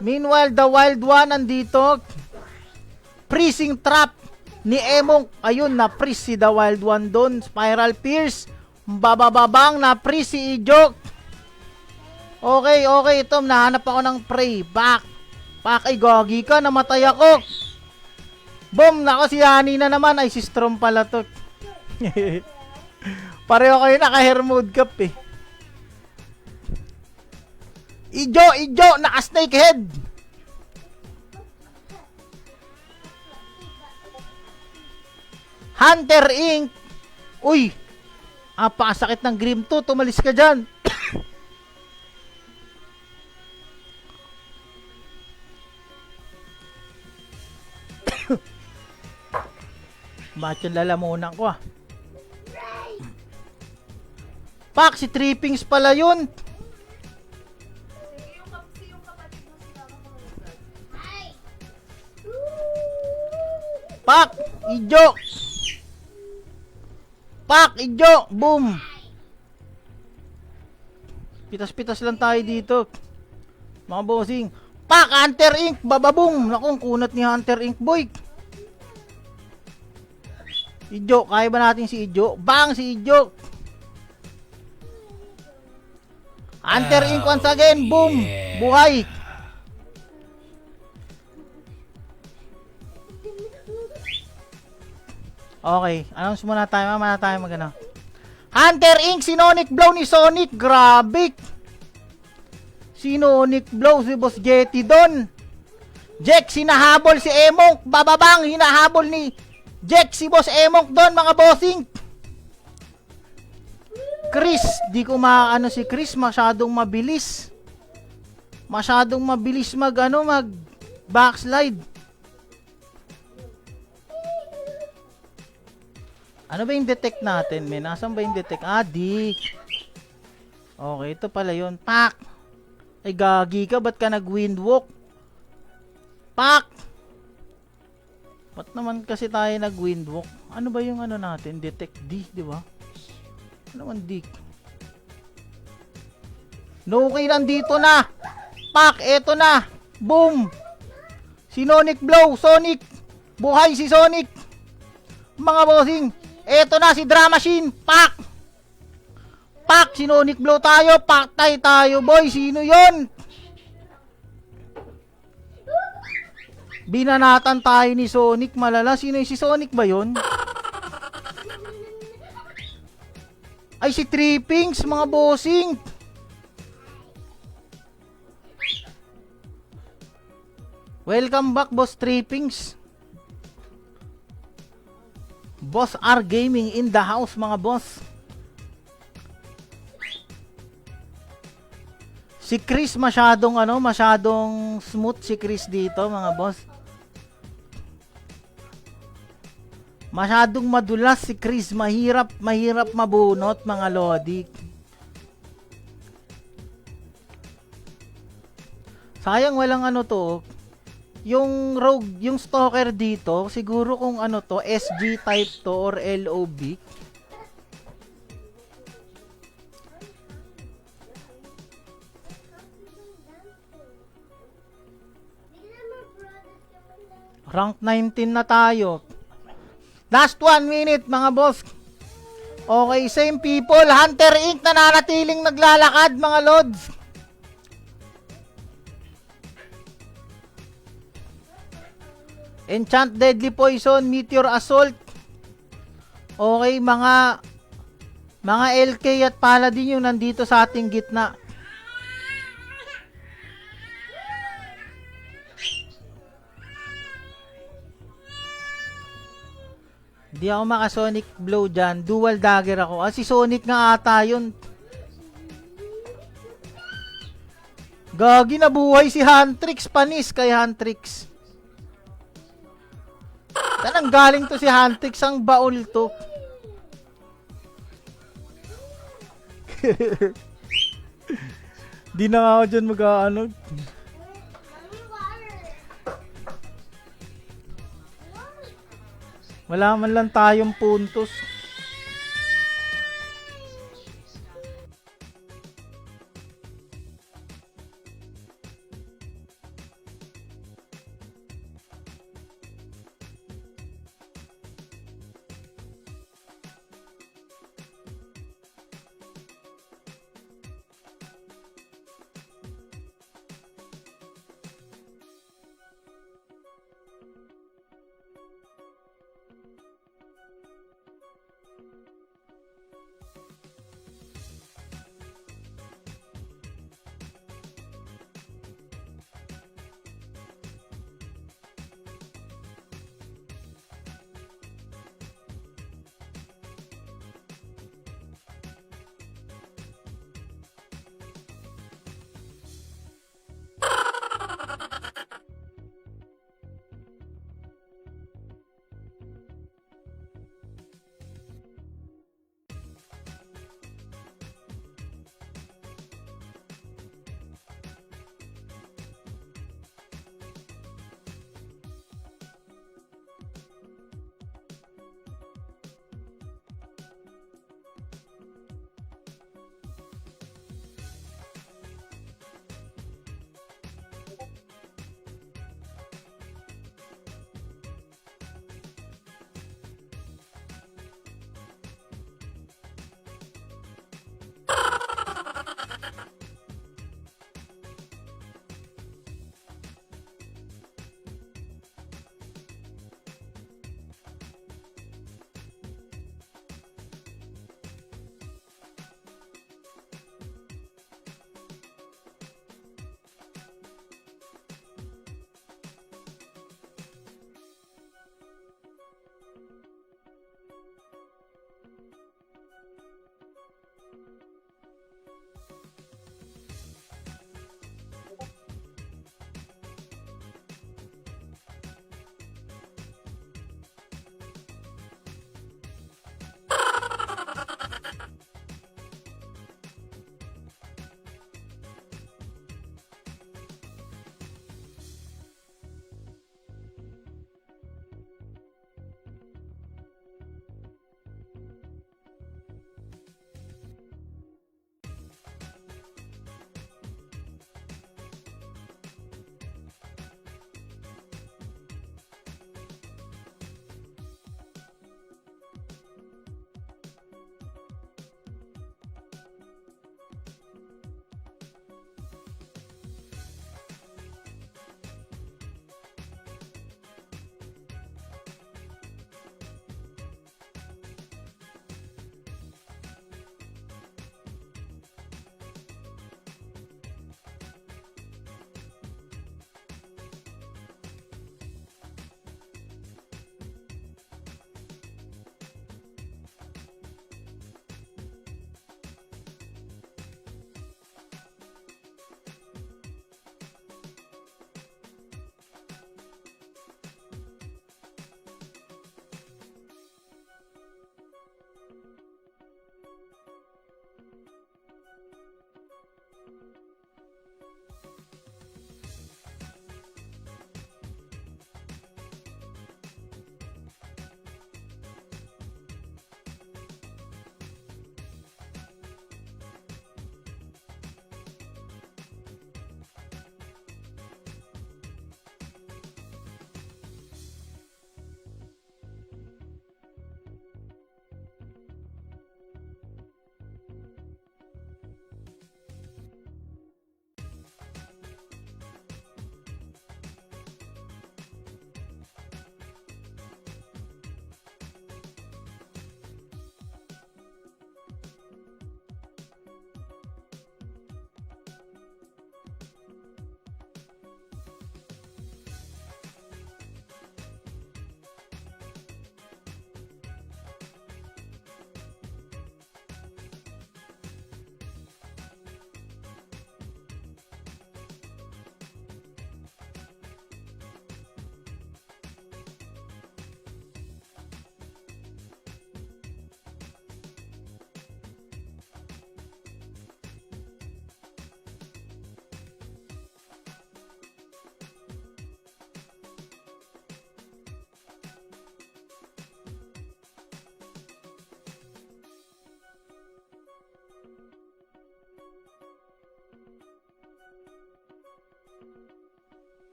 Meanwhile, the Wild One nandito. Freezing Trap ni Monk. Ayun, na-freeze si the Wild One doon. Spiral Pierce. Babababang na-freeze si Ijo. Okay, Tom. Nahanap ako ng prey. Back. Ay, gogi ka. Namatay ako. Boom. Nako, si Yani na naman. Ay, si Strom pala to. Pareho kayo naka-hair mode cap eh. Ijo. Naka-snake head. Hunter Inc. Uy. Pakasakit ng Grim to. Tumalis ka dyan. Bakit yung lalamunan ko ah? Pak, si Trippings pala yun. Pak, Ijo, boom. Pitas-pitas lang tayo dito. Mga bossing. Pak, Hunter Inc. Bababong. Nakong kunat ni Hunter Inc. boy. Ijo, kaya ba natin si Ijo? Bang, si Ijo. Hunter Inc. once again. Boom. Yeah. Buhay. Okay, announce muna tayo. Mamaya tayo magano. Hunter Inc. Sinonic Blow ni Sonic. Grabe. Sinonic Blow si Boss Jetty doon. Jack, hinahabol si Emong. Bababang, hinahabol ni Jack si Boss Emong doon, mga bossing. Chris, di ko maano si Chris, masyadong mabilis. Masyadong mabilis mag backslide. Ano ba yung detect natin, men? Nasaan ba yung detect? Dick. Okay, ito pala yun. Pak! Ay, gagi ka. Ba't ka nag-windwalk? Pak! Ba't naman kasi tayo nag-windwalk? Ano ba yung ano natin? Detect D, di ba? Ano naman D? No, okay, nandito na! Pak! Eto na! Boom! Sinonic Blow! Sonic! Buhay si Sonic! Mga bossing! Eto na si Drama Machine! Pak! Pak! Sinonic Blow tayo! Paktay tayo, boy! Sino yon? Binanatan tayo ni Sonic, malala. Sino yung si Sonic ba yon? Ay, si Trippings, mga bossing! Welcome back, Boss Trippings. Boss R Gaming in the house, mga boss. Si Chris masyadong masyadong smooth si Chris dito, mga boss. Masyadong madulas si Chris, mahirap mabunot, mga lodi. Sayang walang to. Yung rogue, yung stalker dito, siguro kung to, SG type to or LOB. Rank 19 na tayo. Last 1 minute, mga boss. Okay, same people. Hunter Inc. nananatiling naglalakad, mga lods. Enchant Deadly Poison, Meteor Assault. Okay, mga LK at Paladin yung nandito sa ating gitna. Hindi ako maka-Sonic Blow dyan. Dual dagger ako. Si Sonic nga ata yun. Gagi, nabuhay si Huntrix. Panis kay Huntrix. Saan galing to si Huntrix? Ang baol to. Di na ako dyan mag-ano. Wala man lang tayong puntos.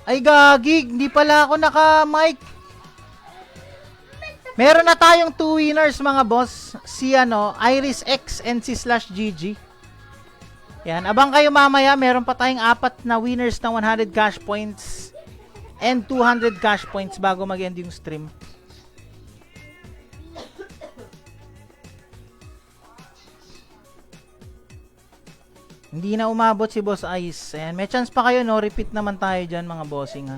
Ay gagig, hindi pala ako naka-mic. Meron na tayong 2 winners mga boss. Si Iris X and si Slash GG. Yan, abang kayo mamaya, meron pa tayong 4 na winners na 100 cash points and 200 cash points bago mag-end yung stream. Hindi na umabot si Boss Ice. Ayan, may chance pa kayo, no? Repeat naman tayo dyan, mga bossing, ha?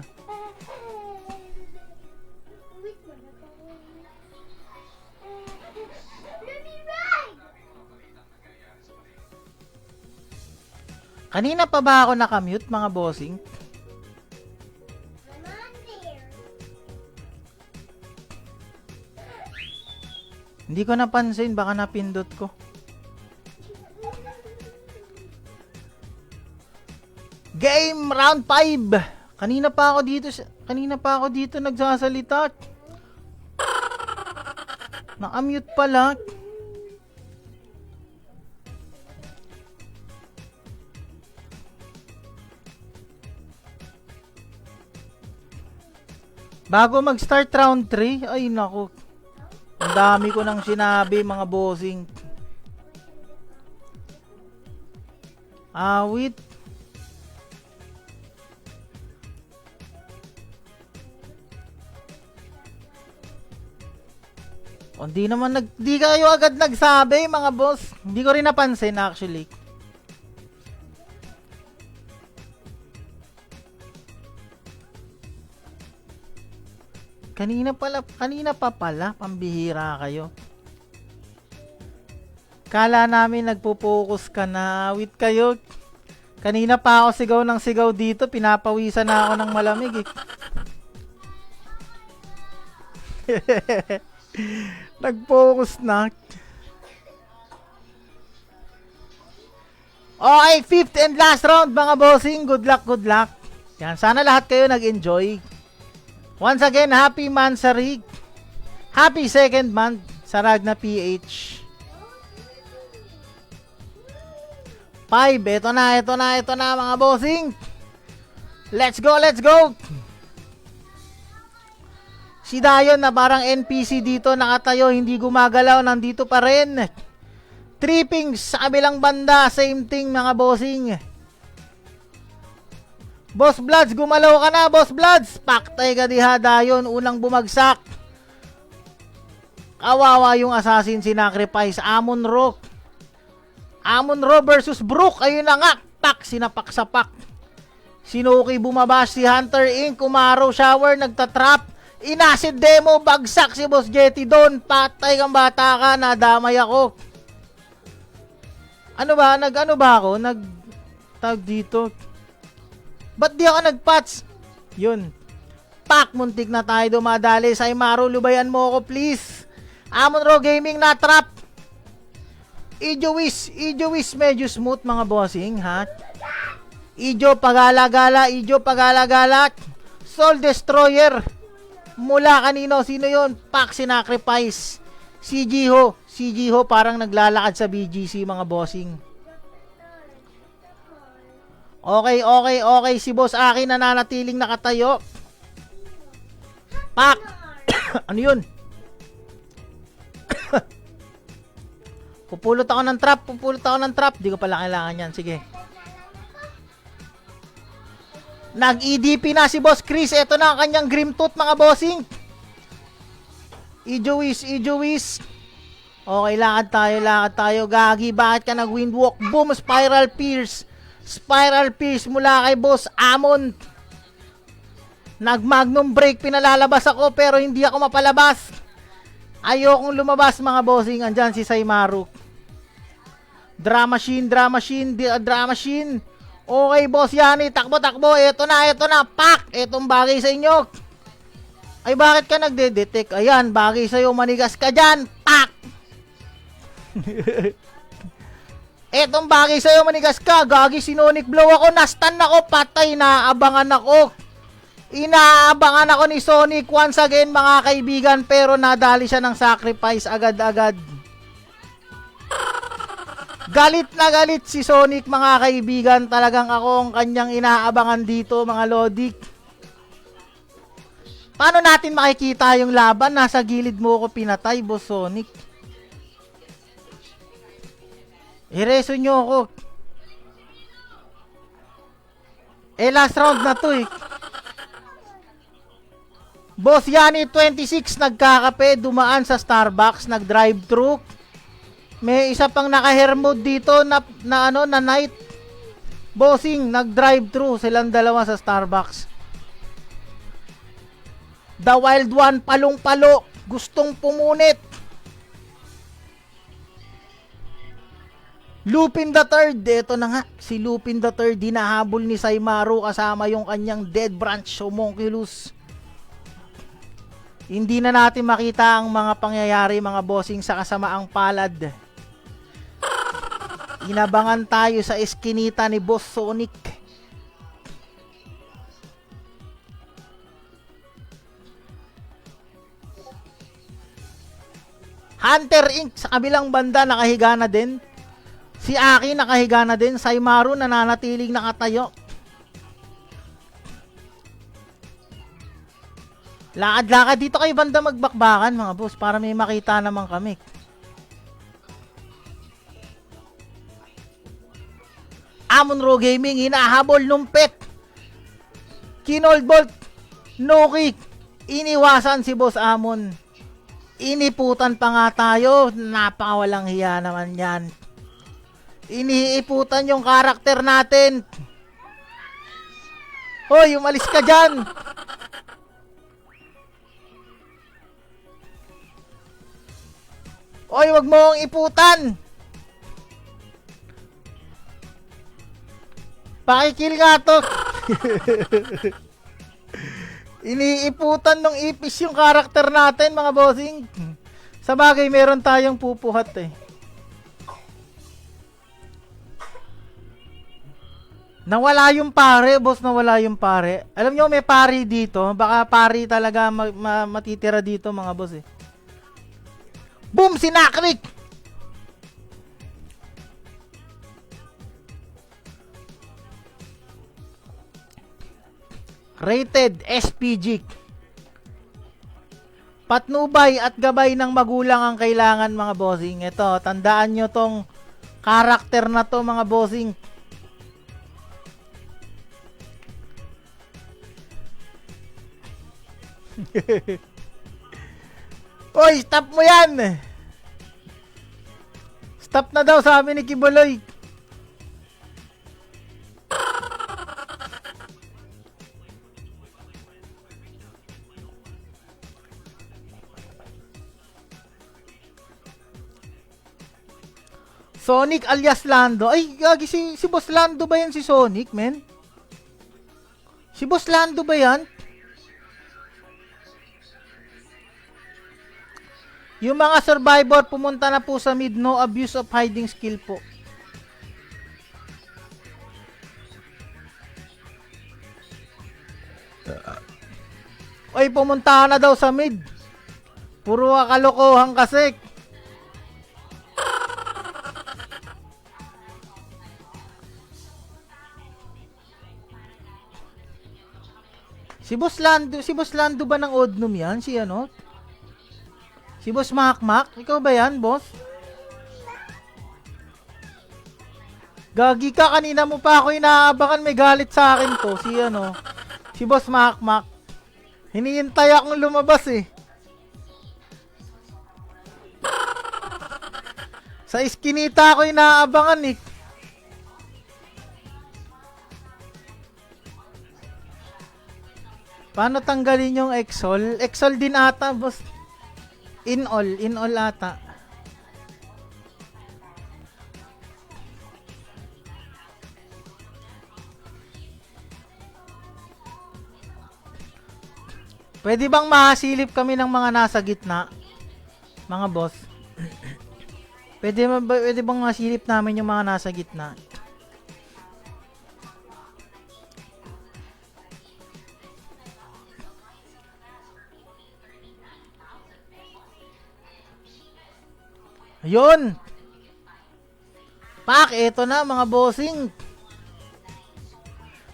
Kanina pa ba ako nakamute, mga bossing? Hindi ko napansin, baka napindot ko. Game round 5. Kanina pa ako dito nagsasalita. Na-mute pala. Bago mag-start round 3, ay nako. Ang dami ko nang sinabi, mga bossing. Wait. O, di kayo agad nagsabi, mga boss. Hindi ko rin napansin, actually. Kanina pa pala, pambihira kayo. Kala namin nagpo-focus ka na, awit kayo. Kanina pa ako sigaw ng sigaw dito, pinapawisan na ako ng malamig eh. Nag-focus na. Okay, 5th and last round mga bossing. Good luck, good luck. Yan, sana lahat kayo nag-enjoy. Once again, happy Mansari. Happy second month sa Ragna PH. 5, ito na mga bossing. Let's go, let's go. Si Dayon na parang NPC dito, nakatayo, hindi gumagalaw, nandito pa rin. Tripping sa kabilang banda, same thing mga bossing. Boss Bloods, gumalaw ka na, Boss Bloods. Paktay ka diha, Dayon, unang bumagsak. Kawawa yung assassin sinacrifice, Amon Ro versus Brook, ayun na nga. Pak, sinapak sa pak. Sinuki bumabash si Hunter Inc. Umaraw shower, nagtatrap. Inasid demo, bagsak si Boss Jetty doon. Patay kang bata ka, nadamay ako. Ano ba ako? Tag dito. Ba't di ako nagpatch? Yun. Pak, muntik na tayo dumadali. Sa Imaro, lubayan mo ako please. Amon Ro Gaming na trap. Ijo Wiz, medyo smooth mga bossing, ha? Ijo pagala-gala. Soul Destroyer. Mula kanino? Sino yon? Pak, sinacrifice. Si Jiho parang naglalakad sa BGC mga bossing. Okay. Si boss akin nananatiling nakatayo. Pak! Ano yun? Pupulot ako ng trap. Di ko pala kailangan yan. Sige. Nag-EDP na si Boss Chris. Ito na ang kanyang Grim Tooth mga bossing. Ijo Wiz. Okay, lakad tayo. Gagi, bakit ka nag-windwalk? Boom, Spiral Pierce mula kay Boss Amon. Nag-magnum break, pinalalabas ako pero hindi ako mapalabas. Ayokong lumabas mga bossing. Andyan si Saimaru. Drama machine. Okay, Boss Yani, takbo. Ito na. Pak! Itong bagay sa inyo. Ay, bakit ka nagde-detect? Ayan, bagay sa'yo, manigas ka dyan. Pak! Etong bagay sa'yo, manigas ka. Gagi, sinonic blow ako. Nastan ako, patay. Inaabangan ako ni Sonic once again, mga kaibigan. Pero nadali siya ng sacrifice agad-agad. Galit na galit si Sonic, mga kaibigan. Talagang ako ang kanyang inaabangan dito, mga Lodik. Paano natin makikita yung laban? Nasa gilid mo ako pinatay, Boss Sonic. Ireso nyo ako. Last round na to eh. Boss Yani 26 nagkakape, dumaan sa Starbucks, nag-drive-thru. May isa pang naka-hair-mode dito na night. Bossing, nag-drive-thru silang dalawa sa Starbucks. The Wild One, palong-palo, gustong pumunit. Lupin the Third, eto na nga, si Lupin the Third, dinahabol ni Saimaru kasama yung kanyang Dead Branch Homunculus. Hindi na natin makita ang mga pangyayari mga bossing sa kasamaang palad. Inabangan tayo sa eskinita ni Boss Sonic. Hunter Inc. sa kabilang banda nakahiga na din. Si Aki nakahiga na din. Saimaru nananatiling nakatayo. Lakad-lakad dito kayo banda magbakbakan mga boss para may makita naman kami. Amon Ro Gaming hinahabol numpet. Kinold Bolt no kick. Iniwasan si Boss Amon. Iniputan pa nga tayo. Napakawalang hiya naman yan. Iniiputan yung karakter natin. Hoy, umalis ka dyan. Hoy, wag mo akong iputan. Pakikil nga to. Iniiputan ng ipis yung karakter natin mga bossing. Sa bagay meron tayong pupuhat eh. Nawala yung pare, boss, nawala yung pare. Alam nyo may pari dito. Baka pari talaga matitira dito mga boss eh. Boom! Sinaklik! Rated SPG. Patnubay at gabay ng magulang ang kailangan mga bossing. Ito, tandaan nyo tong karakter na to mga bossing. Oy, stop mo yan! Stop na daw sabi ni Kibuloy. Sonic alias Lando. Ay, gagi si Boss Lando ba yan si Sonic, men? Si Boss Lando ba yan? Yung mga survivor pumunta na po sa mid, no abuse of hiding skill po. Oy, pumunta na daw sa mid. Puro kalokohan kasi. Si Boss Lando ba ng Odnum yan? Si ano? Si Boss Makmak? Ikaw ba yan, boss? Gagi ka, kanina mo pa ako inaabangan, may galit sa akin to. Si ano? Si Boss Makmak. Hinihintay akong lumabas eh. Sa iskinita ako inaabangan eh. Paano tanggalin yung Exol? Exol din ata, boss. In all ata. Pwede bang mahasilip kami ng mga nasa gitna? Mga boss. Pwede bang masilip namin yung mga nasa gitna? Ayun! Pak, eto na mga bossing.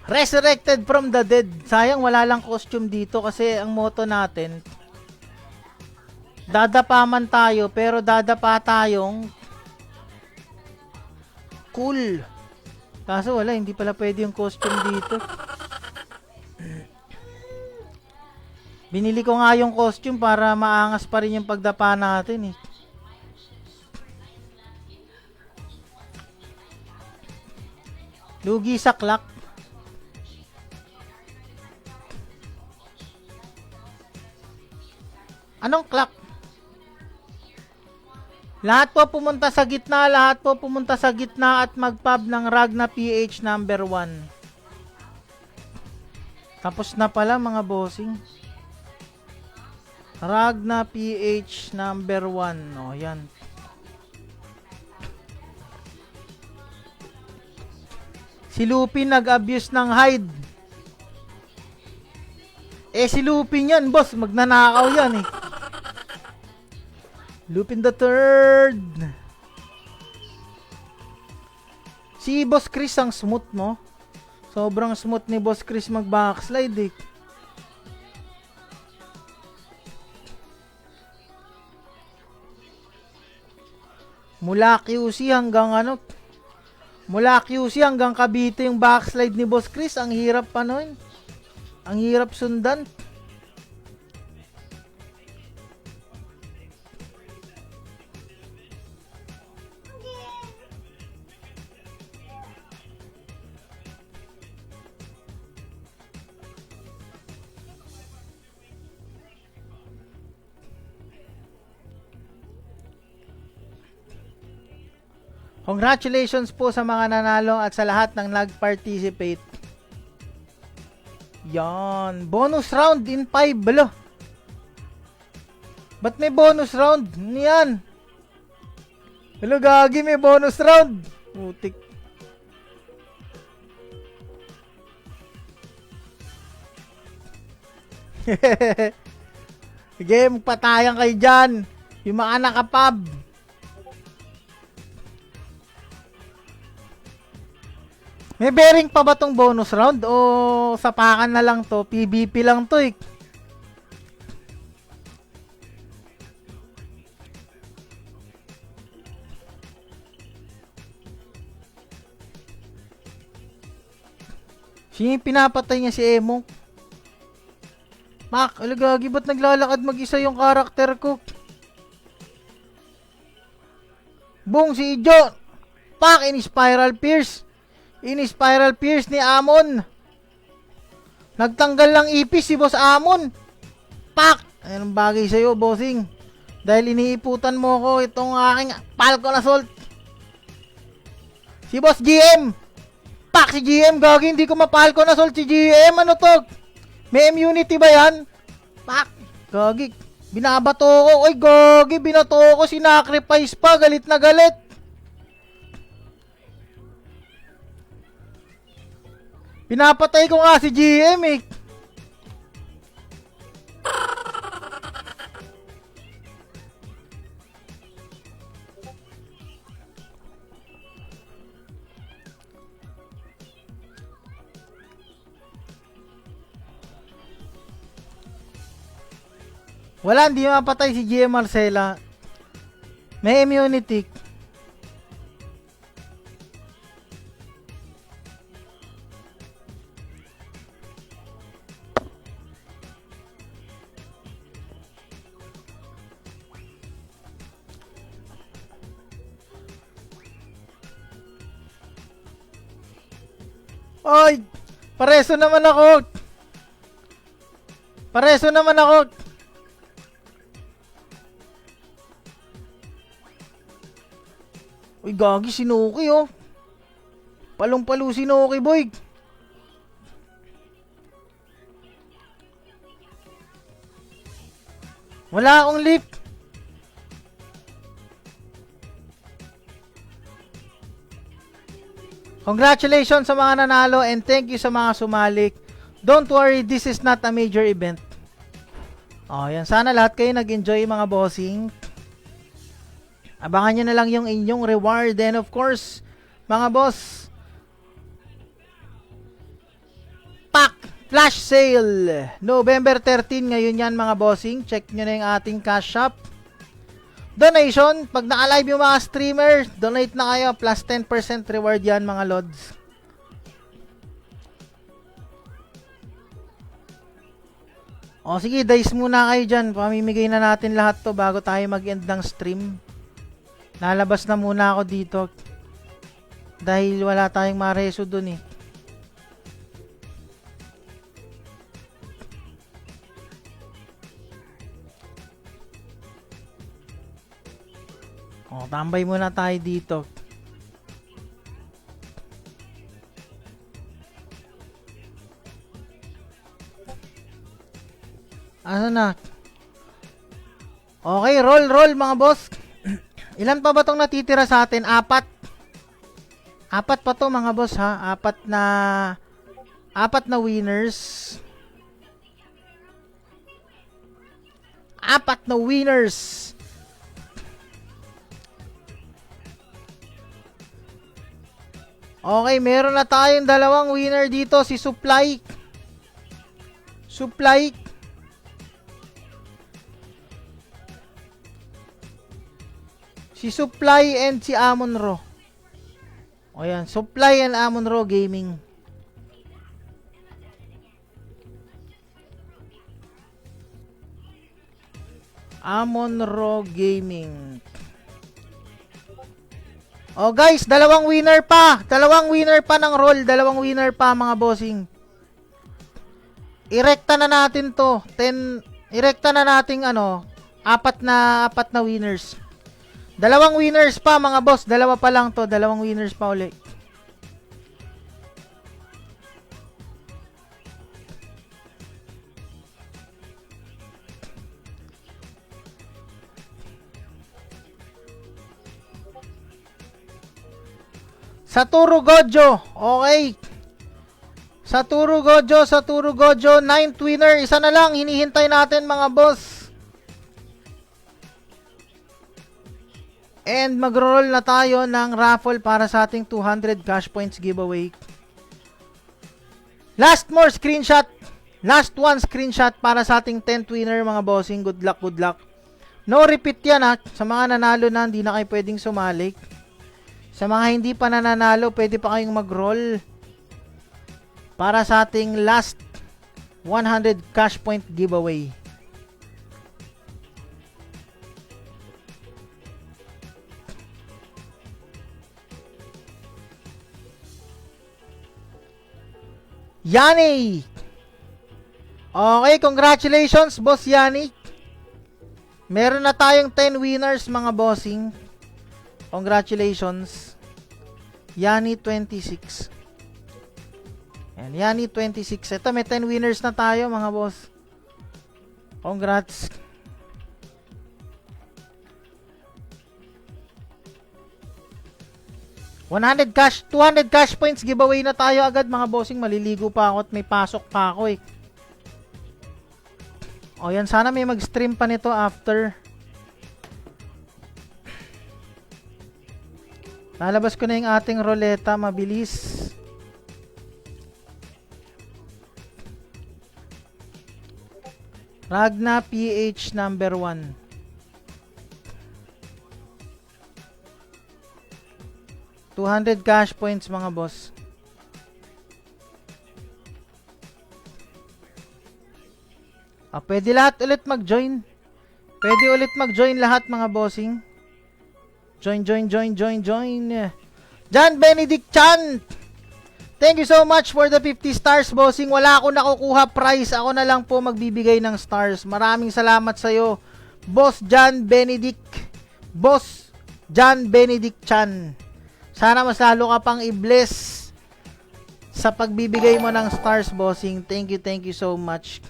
Resurrected from the dead. Sayang wala lang costume dito kasi ang motto natin, dadapa man tayo pero dadapa tayong cool. Kaso wala, hindi pala pwede yung costume dito. Binili ko nga yung costume para maangas pa rin yung pagdapa natin eh. Lugi sa clock. Anong clock? Lahat po pumunta sa gitna, at magpub ng Ragna PH number 1. Tapos na pala mga bossing. Ragna PH number 1. O, yan. Si Lupin nag-abuse ng hide. Si Lupin yan, boss. Magnanakaw yan eh. Lupin the Third. Si Boss Chris ang smooth, no? Sobrang smooth ni Boss Chris mag-backslide eh. Mula QC hanggang Cavite yung backslide ni Boss Chris. Ang hirap pa nun. Ang hirap sundan. Congratulations po sa mga nanalo at sa lahat ng nag-participate. Yan. Bonus round in 5. Balo. Ba't may bonus round? Yan. Hello, gagi. May bonus round. Putik. Sige, magpatayan kayo dyan. Yung mga nakapab. May bearing pa ba tong bonus round o sapakan na lang to? PvP lang to eh. Sino yung pinapatay niya si Emong? Mak, alagagi, ba't naglalakad mag-isa yung karakter ko? Bong, si Ijo! Pak, in-spiral pierce! In-spiral pierce ni Amon. Nagtanggal ng ipis si Boss Amon. Pak! Ayun ang bagay sa'yo, bossing. Dahil iniiputan mo ko itong aking Falcon Assault. Si Boss GM. Pak, si GM. Gagi, hindi ko ma-Falcon Assault si GM. Ano to? May immunity ba yan? Pak! Gagi. Binabato ko. Oy, gagi. Binato ko. Sinacrifice pa. Galit na galit. Pinapatay ko nga si GM eh. Wala, hindi mapatay si GM Marcela. May immunity. Oy! Pareso naman ako! Pareso naman ako! Uy, gagi, sinuki oh! Palong-palo sinuki, boy! Wala akong lift! Congratulations sa mga nanalo and thank you sa mga sumalik. Don't worry, this is not a major event. Oh, yan. Sana lahat kayo nag-enjoy mga bossing. Abangan nyo na lang yung inyong reward. And of course, mga boss, Flash sale. November 13 ngayon yan mga bossing. Check nyo na yung ating cash shop. Donation. Pag naka-live yung mga streamer, donate na kayo. Plus 10% reward yan mga lods. O sige, dice muna kayo dyan. Pamimigay na natin lahat to bago tayo mag-end ng stream. Lalabas na muna ako dito. Dahil wala tayong mareso dun eh. O, tambay muna tayo dito. Ano na? Okay, roll mga boss. Ilan pa ba tong natitira sa atin? 4. 4 pa to mga boss ha. 4 na winners. 4 na winners. Okay, meron na tayong 2 winner dito. Si Supply. Si Supply and si Amon-Ro. O yan, Supply and Amon-Ro Gaming. Amon-Ro Gaming. O guys, 2 winner pa. 2 winner pa ng roll. 2 winner pa mga bossing. Irekta na natin to. Irekta na nating 4 na winners. 2 winners pa mga boss. 2 pa lang to. 2 winners pa ulit. Satoru Gojo. Okay. Satoru Gojo. 9th winner. Isa na lang. Hinihintay natin mga boss. And mag-roll na tayo ng raffle para sa ating 200 cash points giveaway. Last more screenshot. Last one screenshot para sa ating 10th winner mga bossing. Good luck. No repeat yan ha. Sa mga nanalo na, hindi na kayo pwedeng sumali. Sa mga hindi pa nananalo, pwede pa kayong mag-roll para sa ating last 100 cash point giveaway. Yani! Okay, congratulations, Boss Yani. Meron na tayong 10 winners, mga bossing. Congratulations. Yani 26. And Yani 26. Ito, may 10 winners na tayo, mga boss. Congrats. $200 cash points giveaway na tayo agad, mga bossing. Maliligo pa ako at may pasok pa ako eh. O yan, sana may mag-stream pa nito after. Lalabas ko na yung ating roleta, mabilis. Ragna PH number 1. $200 cash points, mga boss. Pwede lahat ulit mag-join. Pwede ulit mag-join lahat, mga bossing. Join. John Benedict Chan. Thank you so much for the 50 stars, bossing. Wala ako nakukuha prize. Ako na lang po magbibigay ng stars. Maraming salamat sa'yo, Boss John Benedict. Boss John Benedict Chan. Sana mas lalo ka pang i-bless sa pagbibigay mo ng stars, bossing. Thank you so much.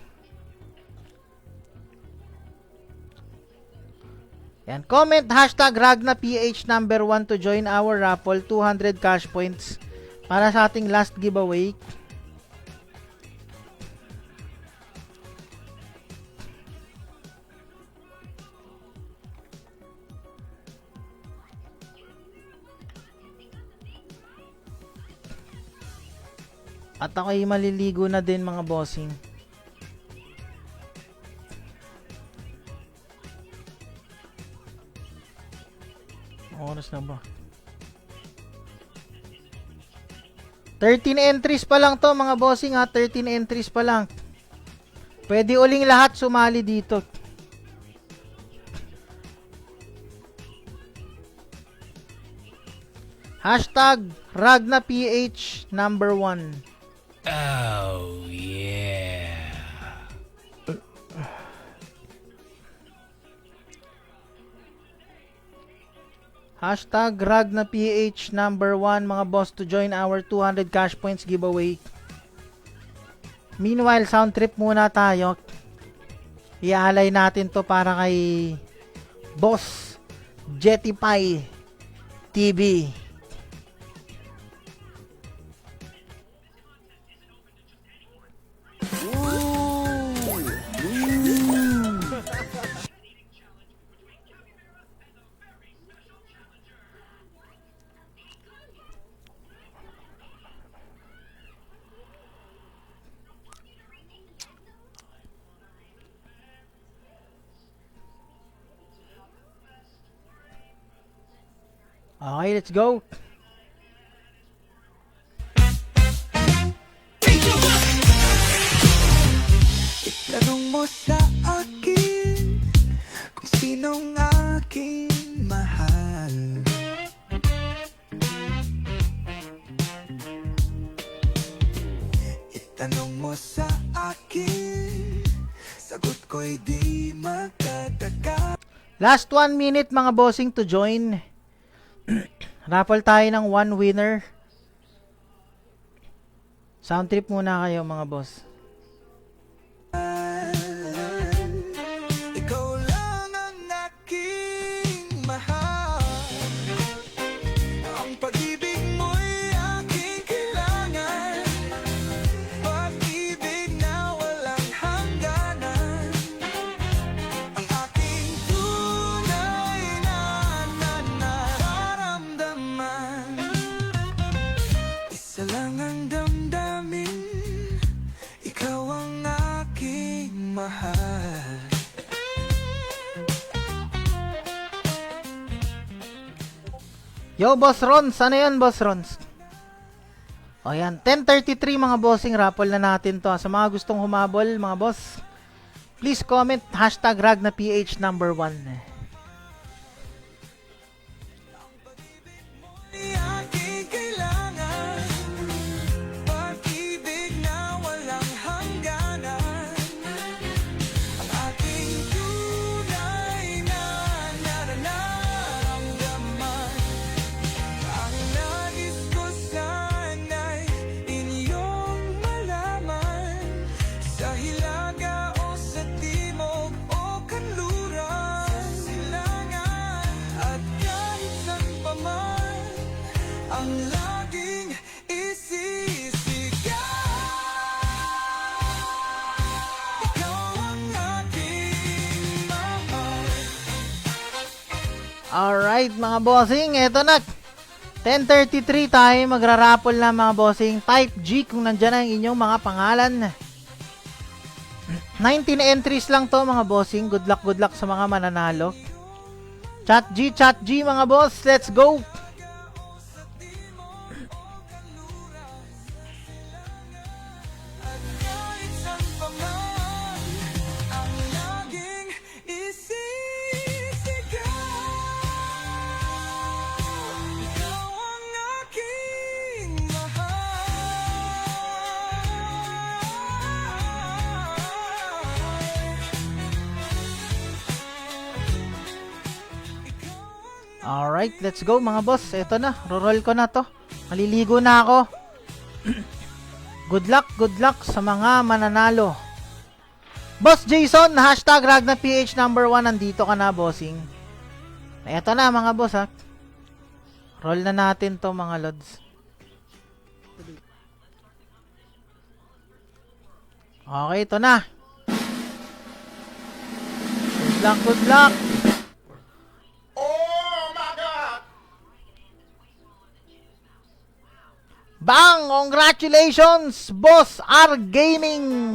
Yan. Comment #RagnaPH number 1 to join our raffle. 200 cash points para sa ating last giveaway. At ako'y maliligo na din mga bossing. Oras na ba? 13 entries pa lang to mga bossing ha. 13 entries pa lang. Pwede uling lahat sumali dito. Hashtag RagnaPH number 1. Oh, yeah. Hashtag RagnaPH number 1 mga boss to join our 200 cash points giveaway. Meanwhile, sound trip muna tayo. Iaalay natin to para kay Boss Jetify TV. Okay, let's go. Tanong mo sa akin kung sinong aking mahal. Itanong mo sa akin, sagot ko'y di magtataka. Last 1 minute mga bossing to join. Raffle tayo ng 1 winner. Sound trip muna kayo mga boss. Ikaw lang ang aking mahal. Ang pag-ibig mo'y aking kailangan. Pag-ibig na walang hangganan. Ang aking tunay na nararamdaman. Isa lang ang damdamin, ikaw ang aking mahal. Yo, Boss Rons. Ano yan, Boss Rons? O yan, 10:33 mga bossing. Raffle na natin to. Sa mga gustong humabol, mga boss, please comment hashtag RagnaPH number 1. Aking kailangan. Pag-ibig na walang hangganan. Ang aking tunay na nararamdaman. Ang nais ko sana'y inyong malaman. Sa hilaga o sa timog o kanluran, sa silangan at kahit saan pa man, ang laging isisigaw. Ikaw ang aking mahal. Alright mga bossing, eto na. 10:33 tayo magra-raffle na mga bossing. Type G kung nandyan ang inyong mga pangalan. 19 entries lang to mga bossing. Good luck sa mga mananalo. Chat G mga boss. Let's go! At kahit saan pa man, ang laging isisigaw. Ikaw ang aking Alright, let's go mga boss. Eto na, roll ko na to. Maliligo na ako. Good luck sa mga mananalo. Boss Jason, hashtag RagnaPH number 1. Nandito ka na, bossing. Eto na mga boss ha. Roll na natin to mga lods. Okay, ito na. Good luck. Oh my God! Bang! Congratulations, Boss R Gaming!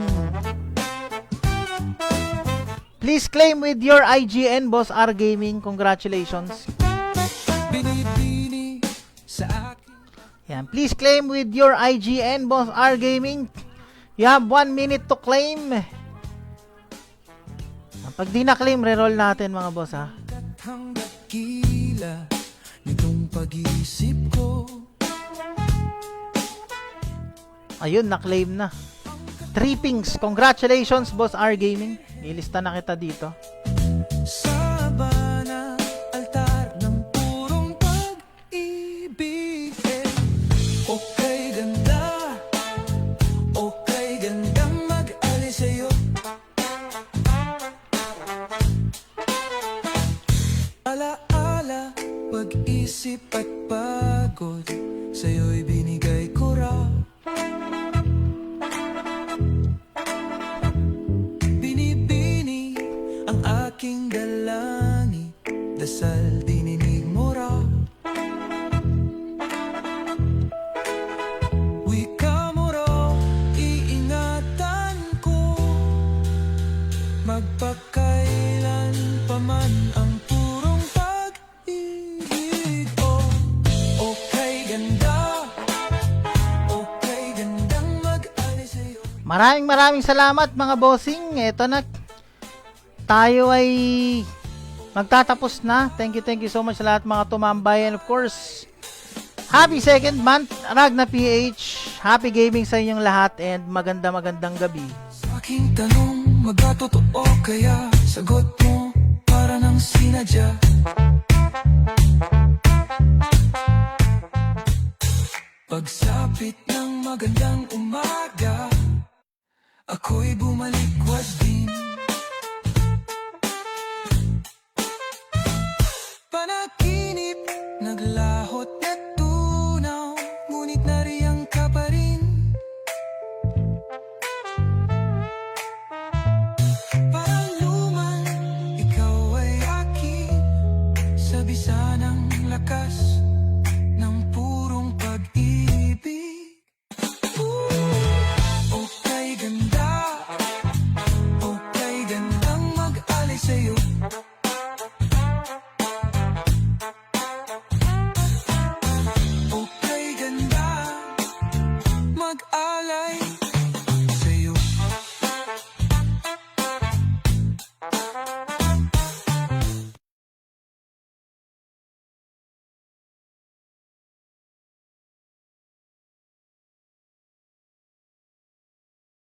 Please claim with your IGN, Boss R Gaming. Congratulations. Binibini sa akin. Yan. Please claim with your IGN, Boss R Gaming. You have 1 minute to claim. Pag di na-claim, reroll natin mga boss ha. Hanggat kila nitong pag-iisip ko. Ayun, na-claim na. 3 pings. Congratulations, Boss R Gaming. Ilista na kita dito. Sa bana, altar ng purong pag-ibig. Okay ganda, okay gandang mag-alis sa'yo. Alaala, pag-isip at pagod, sa'yo'y binigay ko raw. Binibini ang aking dalangin, dasal dininig mo raw. Wika mo raw, iingatan ko, magpakailan pa man ang purong pag-ibig ko. Okay ganda, okay gandang mag-alis sa'yo. Maraming salamat mga bossing. Eto na. Tayo ay magtatapos na. Thank you so much sa lahat mga tumambay. And of course, happy second month, Ragna PH. Happy gaming sa inyong lahat and magandang gabi. Sa aking tanong, magkatotoo kaya sagot mo para ng sinadya. Pagsapit ng magandang umaga, ako'y bumalik wasdin.